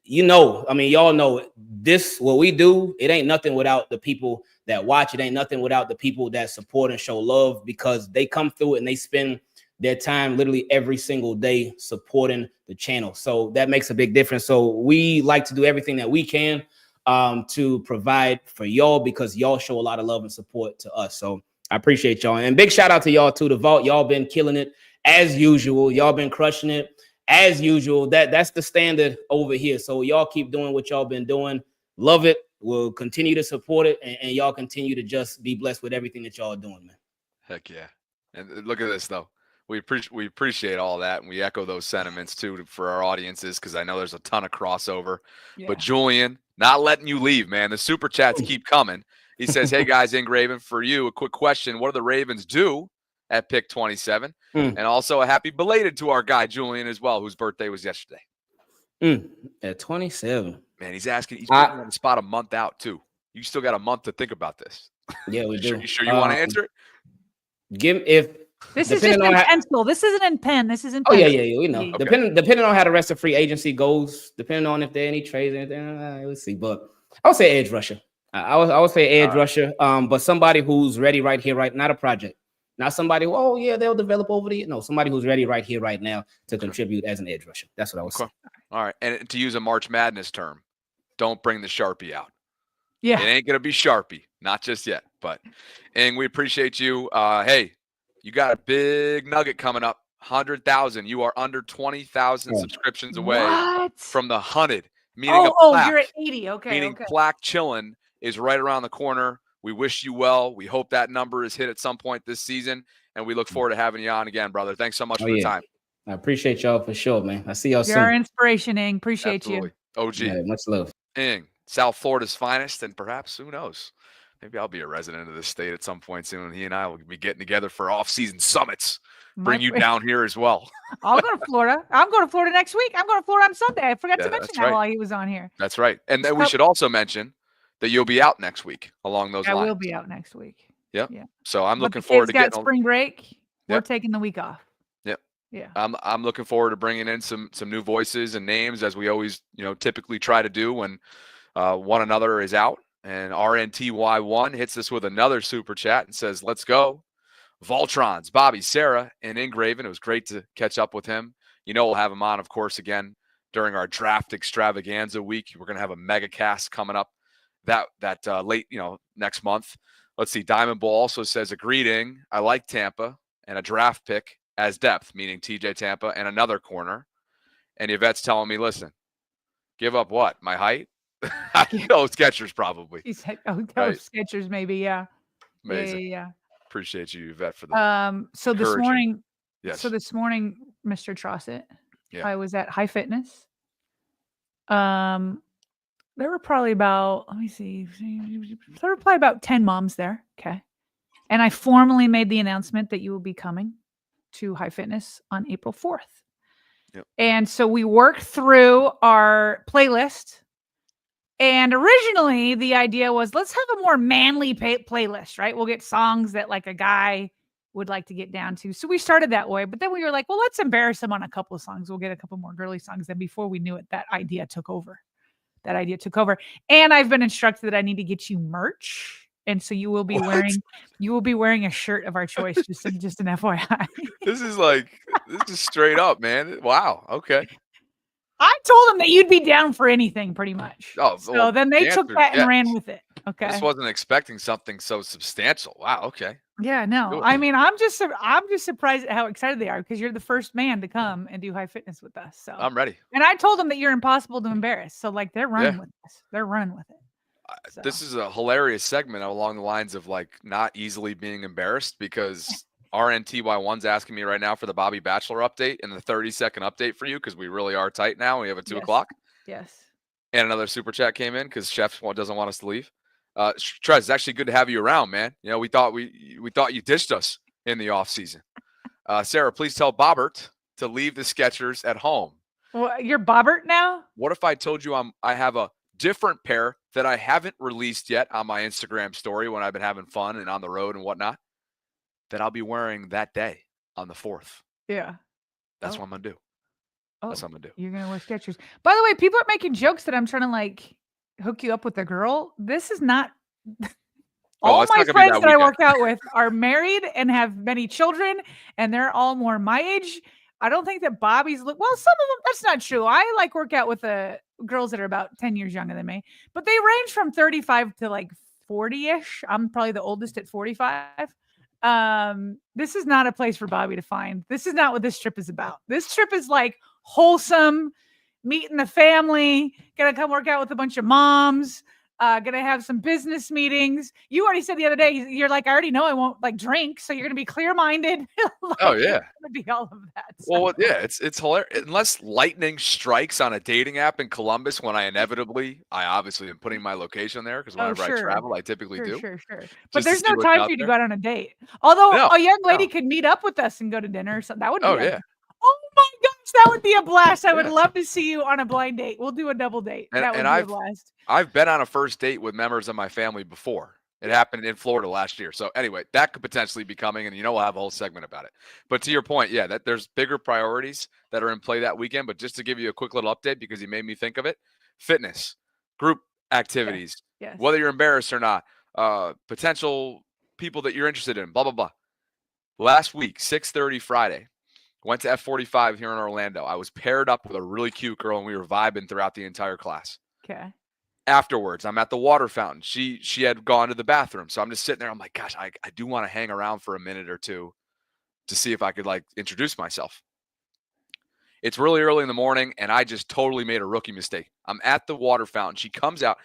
E: y'all know this, what we do, it ain't nothing without the people that watch. It ain't nothing without the people that support and show love, because they come through and they spend their time literally every single day supporting the channel. So that makes a big difference. So we like to do everything that we can to provide for y'all, because y'all show a lot of love and support to us. So I appreciate y'all. And big shout out to y'all too, the Vault. Y'all been killing it as usual. Y'all been crushing it as usual. That's the standard over here. So y'all keep doing what y'all been doing. Love it. We'll continue to support it, and y'all continue to just be blessed with everything that y'all are doing, man.
A: Heck yeah. And look at this though. We appreciate all that, and we echo those sentiments too for our audiences, because I know there's a ton of crossover. Yeah. But Julian, not letting you leave, man. The super chats keep coming. He says, hey guys, Ingraven, for you, a quick question. What do the Ravens do at pick 27? And also a happy belated to our guy, Julian, as well, whose birthday was yesterday.
E: At 27.
A: Man, he's asking. He's putting on the spot a month out, too. You still got a month to think about this.
E: Yeah, we do.
A: You sure you want to answer
E: it?
B: This is just in pencil. This isn't in pen. This is in
E: pencil.
B: Oh,
E: yeah. We know. Okay. Depending on how the rest of free agency goes, depending on if there are any trades or anything, let's see. But I would say edge rusher. I would say edge rusher, but somebody who's ready right here, not a project. Not somebody who, they'll develop over the year. No, somebody who's ready right here, right now to contribute as an edge rusher. That's what I was saying.
A: All right. And to use a March Madness term, don't bring the Sharpie out.
B: Yeah.
A: It ain't going to be Sharpie. Not just yet. But, and we appreciate you. Hey, you got a big nugget coming up. 100,000. You are under 20,000 subscriptions away from the 100. Meaning plaque.
B: You're at 80. Okay.
A: Meaning plaque chillin' is right around the corner. We wish you well. We hope that number is hit at some point this season. And we look forward to having you on again, brother. Thanks so much for the time.
E: I appreciate y'all for sure, man. I see y'all soon.
B: You're our inspiration, Ing. Appreciate you.
A: OG.
E: Yeah, much love.
A: Ing, South Florida's finest, and perhaps, who knows, maybe I'll be a resident of this state at some point soon. He and I will be getting together for off-season summits. Bring you down here as well.
B: I'll go to Florida. I'm going to Florida next week. I'm going to Florida on Sunday. I forgot to mention that while he was on here.
A: That's right. And then we should also mention that you'll be out next week along those lines.
B: I will be out next week.
A: Yep. Yeah. So I'm looking forward to getting
B: spring break. We're taking the week off.
A: Yep.
B: Yeah.
A: I'm looking forward to bringing in some new voices and names, as we always, typically try to do when one another is out. And RNTY1 hits us with another super chat and says, "Let's go. Voltrons, Bobby, Sarah, and Ingraven." It was great to catch up with him. We'll have him on, of course, again during our draft extravaganza week. We're going to have a mega cast coming up that late, next month. Let's see. Diamond Bull also says, "A greeting. I like Tampa and a draft pick as depth," meaning TJ Tampa, and another corner. And Yvette's telling me, listen, give up what? My height? I know Skechers probably.
B: He said, Skechers maybe, yeah.
A: Amazing.
B: Yeah.
A: Appreciate you, Yvette, for the
B: So this morning, Mr. Trossett, I was at High Fitness. There were probably about, there were probably about 10 moms there. Okay. And I formally made the announcement that you will be coming to High Fitness on April 4th.
A: Yep.
B: And so we worked through our playlist. And originally the idea was, let's have a more manly playlist, right? We'll get songs that like a guy would like to get down to. So we started that way, but then we were like, well, let's embarrass him on a couple of songs. We'll get a couple more girly songs. Then before we knew it, that idea took over. And I've been instructed that I need to get you merch. And so you will be wearing a shirt of our choice, just an FYI.
A: This is straight up, man. Wow. Okay.
B: I told them that you'd be down for anything pretty much.
A: Oh,
B: so then they took that and ran with it. Okay.
A: I just wasn't expecting something so substantial. Wow. Okay.
B: Yeah, no. Cool. I mean, I'm just surprised at how excited they are because you're the first man to come and do High Fitness with us. So
A: I'm ready.
B: And I told them that you're impossible to embarrass. So like they're running with us. They're running with it. So.
A: This is a hilarious segment along the lines of like not easily being embarrassed because RNTY1's asking me right now for the Bobby Bachelor update and the 30-second update for you because we really are tight now. We have a 2 o'clock.
B: Yes.
A: And another super chat came in because Chef doesn't want us to leave. Trez, it's actually good to have you around, man. We thought you ditched us in the off season. Sarah, please tell Bobbert to leave the Skechers at home.
B: Well, you're Bobbert now?
A: What if I told you I have a different pair that I haven't released yet on my Instagram story when I've been having fun and on the road and whatnot that I'll be wearing that day on the 4th?
B: Yeah.
A: That's what I'm going to do. That's what I'm going to do.
B: You're going to wear Skechers. By the way, people are making jokes that I'm trying to like hook you up with a girl. This is not all my friends that I work out with are married and have many children, and they're all more my age. I don't think that Bobby's some of them, that's not true. I like work out with girls that are about 10 years younger than me, but they range from 35 to like 40-ish. I'm probably the oldest at 45. This is not a place for Bobby to find. This is not what this trip is about. This trip is like wholesome, meeting the family, gonna come work out with a bunch of moms, gonna have some business meetings. You already said the other day, you're like, I already know I won't like drink, so you're gonna be clear-minded. Like,
A: oh yeah,
B: it's gonna be all of that. So.
A: Well, yeah, it's hilarious. Unless lightning strikes on a dating app in Columbus, when I obviously am putting my location there because whenever I travel, I typically do.
B: Sure. But there's no time for you to go out on a date. Although a young lady could meet up with us and go to dinner or something. That would be oh my gosh, that would be a blast. I would love to see you on a blind date. We'll do a double date. That would be a blast.
A: I've been on a first date with members of my family before. It happened in Florida last year. So anyway, that could potentially be coming, and we'll have a whole segment about it. But to your point, that there's bigger priorities that are in play that weekend. But just to give you a quick little update because you made me think of it, fitness, group activities, whether you're embarrassed or not, potential people that you're interested in, blah, blah, blah. Last week, 6:30 Friday, went to F45 here in Orlando. I was paired up with a really cute girl, and we were vibing throughout the entire class.
B: Okay.
A: Afterwards, I'm at the water fountain. She had gone to the bathroom. So I'm just sitting there. I'm like, gosh, I do want to hang around for a minute or two to see if I could like introduce myself. It's really early in the morning, and I just totally made a rookie mistake. I'm at the water fountain. She comes out.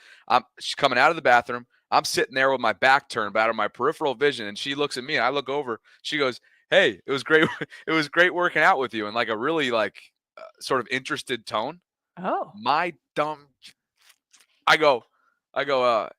A: She's coming out of the bathroom. I'm sitting there with my back turned, but out of my peripheral vision, and she looks at me. I look over. She goes, "Hey, it was great. It was great working out with you," in like a really like sort of interested tone.
B: Oh.
A: My dumb. I go,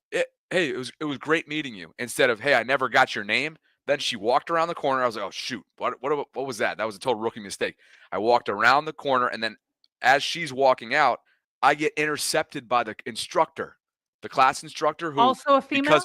A: hey, it was great meeting you. Instead of, hey, I never got your name. Then she walked around the corner. I was like, oh shoot, what was that? That was a total rookie mistake. I walked around the corner, and then as she's walking out, I get intercepted by the instructor, the class instructor, who
B: Also a female?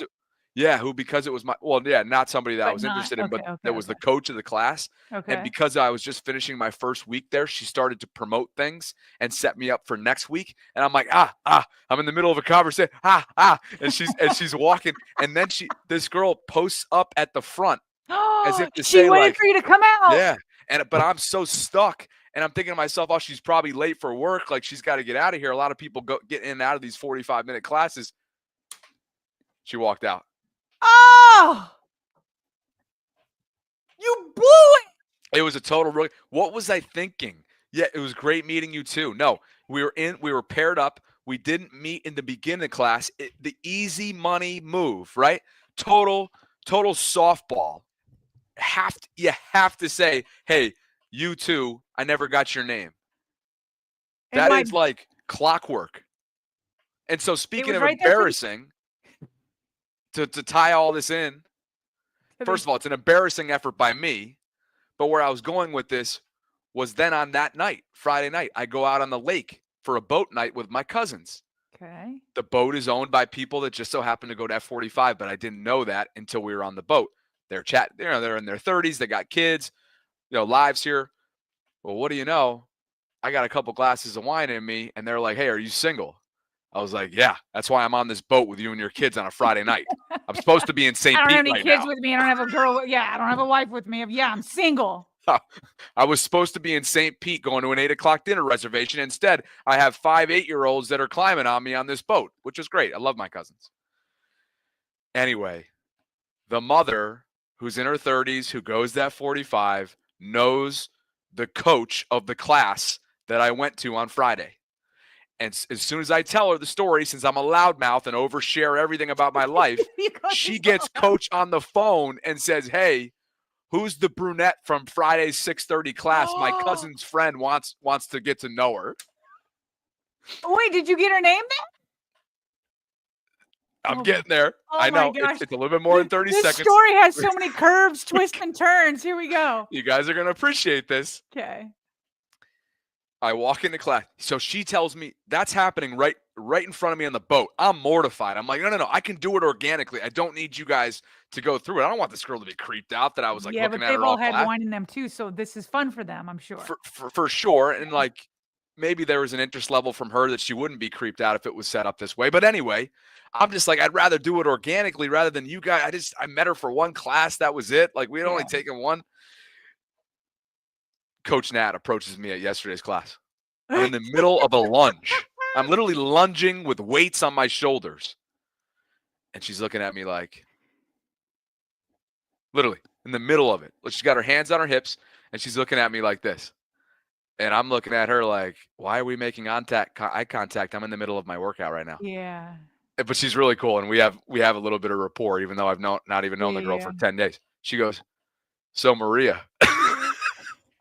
A: Because it was not somebody that I was interested in, but that was the coach of the class.
B: Okay.
A: And because I was just finishing my first week there, she started to promote things and set me up for next week. And I'm like, I'm in the middle of a conversation. And she's walking. And then this girl posts up at the front as if to
B: she
A: say,
B: waited
A: like,
B: for you to come out.
A: Yeah. But I'm so stuck. And I'm thinking to myself, oh, she's probably late for work. Like, she's got to get out of here. A lot of people get in and out of these 45-minute classes. She walked out.
B: Oh, you blew it.
A: It was a total rookie. What was I thinking? Yeah, it was great meeting you too. No, we were paired up. We didn't meet in the beginning of class. The easy money move, right? Total softball. You have to say, hey, you too, I never got your name. That is like clockwork. And so speaking of embarrassing, to tie all this in, first of all, it's an embarrassing effort by me. But where I was going with this was then on that night, Friday night, I go out on the lake for a boat night with my cousins.
B: Okay.
A: The boat is owned by people that just so happen to go to F45, but I didn't know that until we were on the boat. They're chatting, they're in their 30s, they got kids, lives here. Well, what do you know? I got a couple glasses of wine in me, and they're like, hey, are you single? I was like, yeah, that's why I'm on this boat with you and your kids on a Friday night. I'm supposed to be in St. Pete right now.
B: I don't have any kids with me. I don't have a girl. Yeah, I don't have a wife with me. Yeah, I'm single.
A: I was supposed to be in St. Pete going to an 8 o'clock dinner reservation. Instead, I have 5 8-year-olds that are climbing on me on this boat, which is great. I love my cousins. Anyway, the mother, who's in her 30s, who goes to F45, knows the coach of the class that I went to on Friday. And as soon as I tell her the story, since I'm a loudmouth and overshare everything about my life, she gets coach on the phone and says, hey, who's the brunette from Friday's 6:30 class? My cousin's friend wants to get to know her.
B: Wait, did you get her name then?
A: I'm getting there. I know. It's a little bit more than 30 seconds.
B: This story has so many curves, twists, and turns. Here we go.
A: You guys are going to appreciate this.
B: Okay.
A: I walk into class. So she tells me that's happening right in front of me on the boat. I'm mortified. I'm like, no. I can do it organically. I don't need you guys to go through it. I don't want this girl to be creeped out that I was like looking at her.
B: Yeah, but they've all had wine in them too, so this is fun for them, I'm sure.
A: For sure. And like maybe there was an interest level from her that she wouldn't be creeped out if it was set up this way. But anyway, I'm just like, I'd rather do it organically rather than you guys. I met her for one class. That was it. Like we had only taken one. Coach Nat approaches me at yesterday's class. I'm in the middle of a lunge. I'm literally lunging with weights on my shoulders. And she's looking at me like, literally in the middle of it. She's got her hands on her hips and she's looking at me like this. And I'm looking at her like, why are we making eye contact? I'm in the middle of my workout right now.
B: Yeah.
A: But she's really cool. And we have a little bit of rapport, even though I've not even known the girl for 10 days. She goes, so Maria.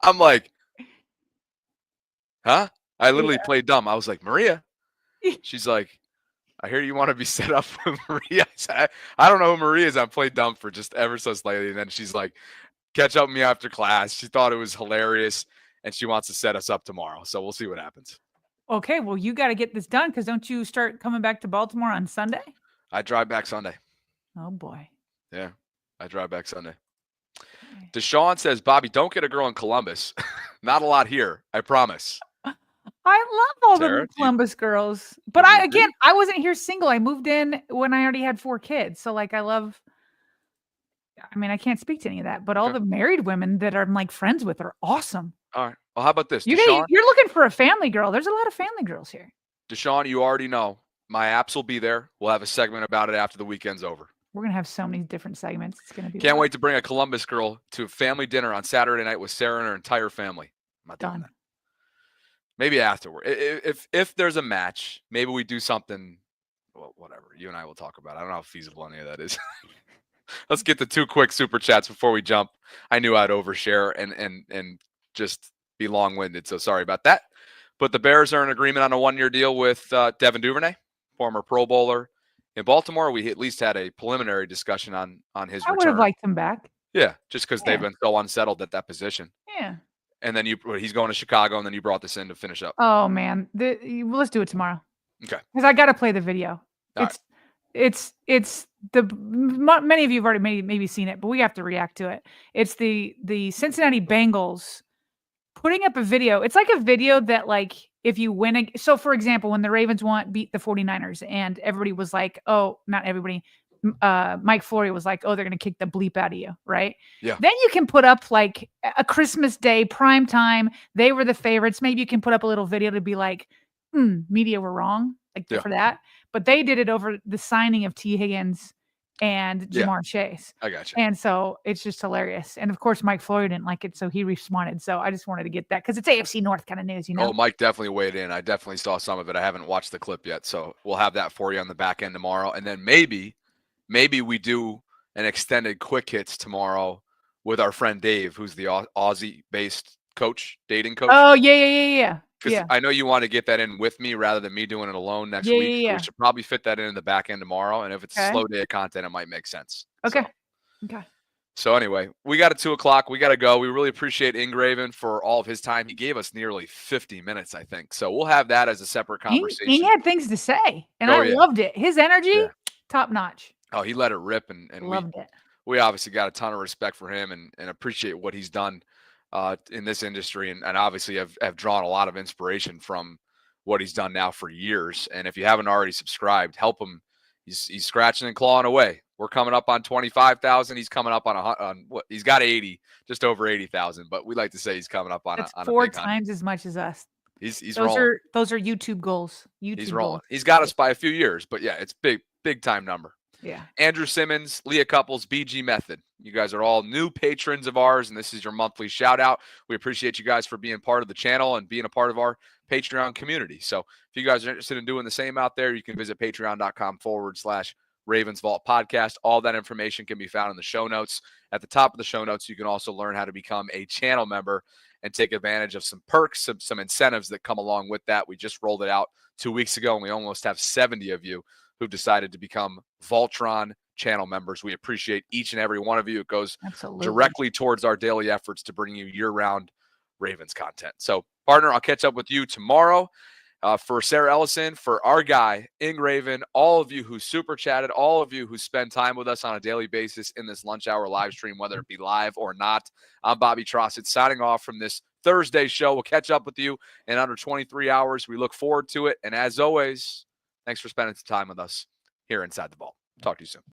A: I'm like, huh? I literally played dumb. I was like, Maria? She's like, I hear you want to be set up with Maria. I said, I don't know who Maria is. I played dumb for just ever so slightly. And then she's like, catch up with me after class. She thought it was hilarious, and she wants to set us up tomorrow. So we'll see what happens.
B: Okay, well, you got to get this done because don't you start coming back to Baltimore on Sunday?
A: I drive back Sunday.
B: Oh, boy.
A: Yeah, I drive back Sunday. Okay. Deshaun says, Bobby, don't get a girl in Columbus. Not a lot here, I promise.
B: I love all the Columbus girls. But I wasn't here single. I moved in when I already had 4 kids. So like I can't speak to any of that, but all the married women that I'm like friends with are awesome. All
A: right. Well, how about this?
B: You're looking for a family girl. There's a lot of family girls here.
A: Deshaun, you already know My apps will be there. We'll have a segment about it after the weekend's over.
B: We're going to have so many different segments. It's going to be
A: Can't
B: wild.
A: wait to bring a Columbus girl to a family dinner on Saturday night with Sarah and her entire family. I'm not doing
B: Done.
A: that. Maybe afterward. If there's a match, maybe we do something. Well, whatever. You and I will talk about it. I don't know how feasible any of that is. Let's get the 2 quick super chats before we jump. I knew I'd overshare and just be long-winded, so sorry about that. But the Bears are in agreement on a 1-year deal with Devin Duvernay, former Pro Bowler in Baltimore. We at least had a preliminary discussion on his
B: I would
A: return.
B: have liked him back.
A: Yeah, just because they've
B: Yeah.
A: been so unsettled at that position.
B: Yeah.
A: And then he's going to Chicago, and then you brought this in to finish up.
B: Oh man, let's do it tomorrow.
A: Okay.
B: Because I got to play the video.
A: All
B: It's many of you have already maybe seen it, but we have to react to it. It's the Cincinnati Bengals putting up a video. It's like a video that, like, if you win so for example, when the Ravens beat the 49ers and everybody was like, oh, not everybody, Mike Flory was like, oh, they're going to kick the bleep out of you, right?
A: Yeah.
B: Then you can put up like a Christmas Day prime time. They were the favorites. Maybe you can put up a little video to be like, media were wrong, like for that. But they did it over the signing of T. Higgins and Jamar Chase.
A: I got you.
B: And so it's just hilarious. And of course, Mike Flory didn't like it, so he responded. So I just wanted to get that because it's AFC North kind of news, you know?
A: Oh, Mike definitely weighed in. I definitely saw some of it. I haven't watched the clip yet, so we'll have that for you on the back end tomorrow. And then maybe we do an extended quick hits tomorrow with our friend Dave, who's the Aussie-based dating coach.
B: Oh, yeah.
A: Because I know you want to get that in with me rather than me doing it alone next week. So we should probably fit that in the back end tomorrow. And if it's a slow day of content, it might make sense.
B: Okay.
A: So anyway, we got it 2:00. We got to go. We really appreciate Ingraven for all of his time. He gave us nearly 50 minutes, I think. So we'll have that as a separate conversation.
B: He had things to say, and I loved it. His energy, top notch.
A: Oh, he let it rip, and
B: loved it.
A: We obviously got a ton of respect for him and appreciate what he's done in this industry, and obviously have drawn a lot of inspiration from what he's done now for years. And if you haven't already subscribed, help him. He's scratching and clawing away. We're coming up on 25,000. He's coming up on what? He's got 80, just over 80,000. But we like to say he's coming up on
B: That's
A: on
B: 4
A: a big
B: times as much as us.
A: He's rolling.
B: Those are YouTube goals.
A: He's rolling. He's got us by a few years, but yeah, it's big time number.
B: Yeah.
A: Andrew Simmons, Leah Couples, BG Method. You guys are all new patrons of ours, and this is your monthly shout out. We appreciate you guys for being part of the channel and being a part of our Patreon community. So if you guys are interested in doing the same out there, you can visit patreon.com/RavensVault podcast. All that information can be found in the show notes. At the top of the show notes, you can also learn how to become a channel member and take advantage of some perks, some incentives that come along with that. We just rolled it out 2 weeks ago, and we almost have 70 of you who've decided to become Voltron channel members. We appreciate each and every one of you. It goes directly towards our daily efforts to bring you year-round Ravens content. So, partner, I'll catch up with you tomorrow. For Sarah Ellison, for our guy, Ingraven, all of you who super chatted, all of you who spend time with us on a daily basis in this lunch hour live stream, whether it be live or not, I'm Bobby Trossett signing off from this Thursday show. We'll catch up with you in under 23 hours. We look forward to it. And as always, thanks for spending some time with us here inside the Vault. Talk to you soon.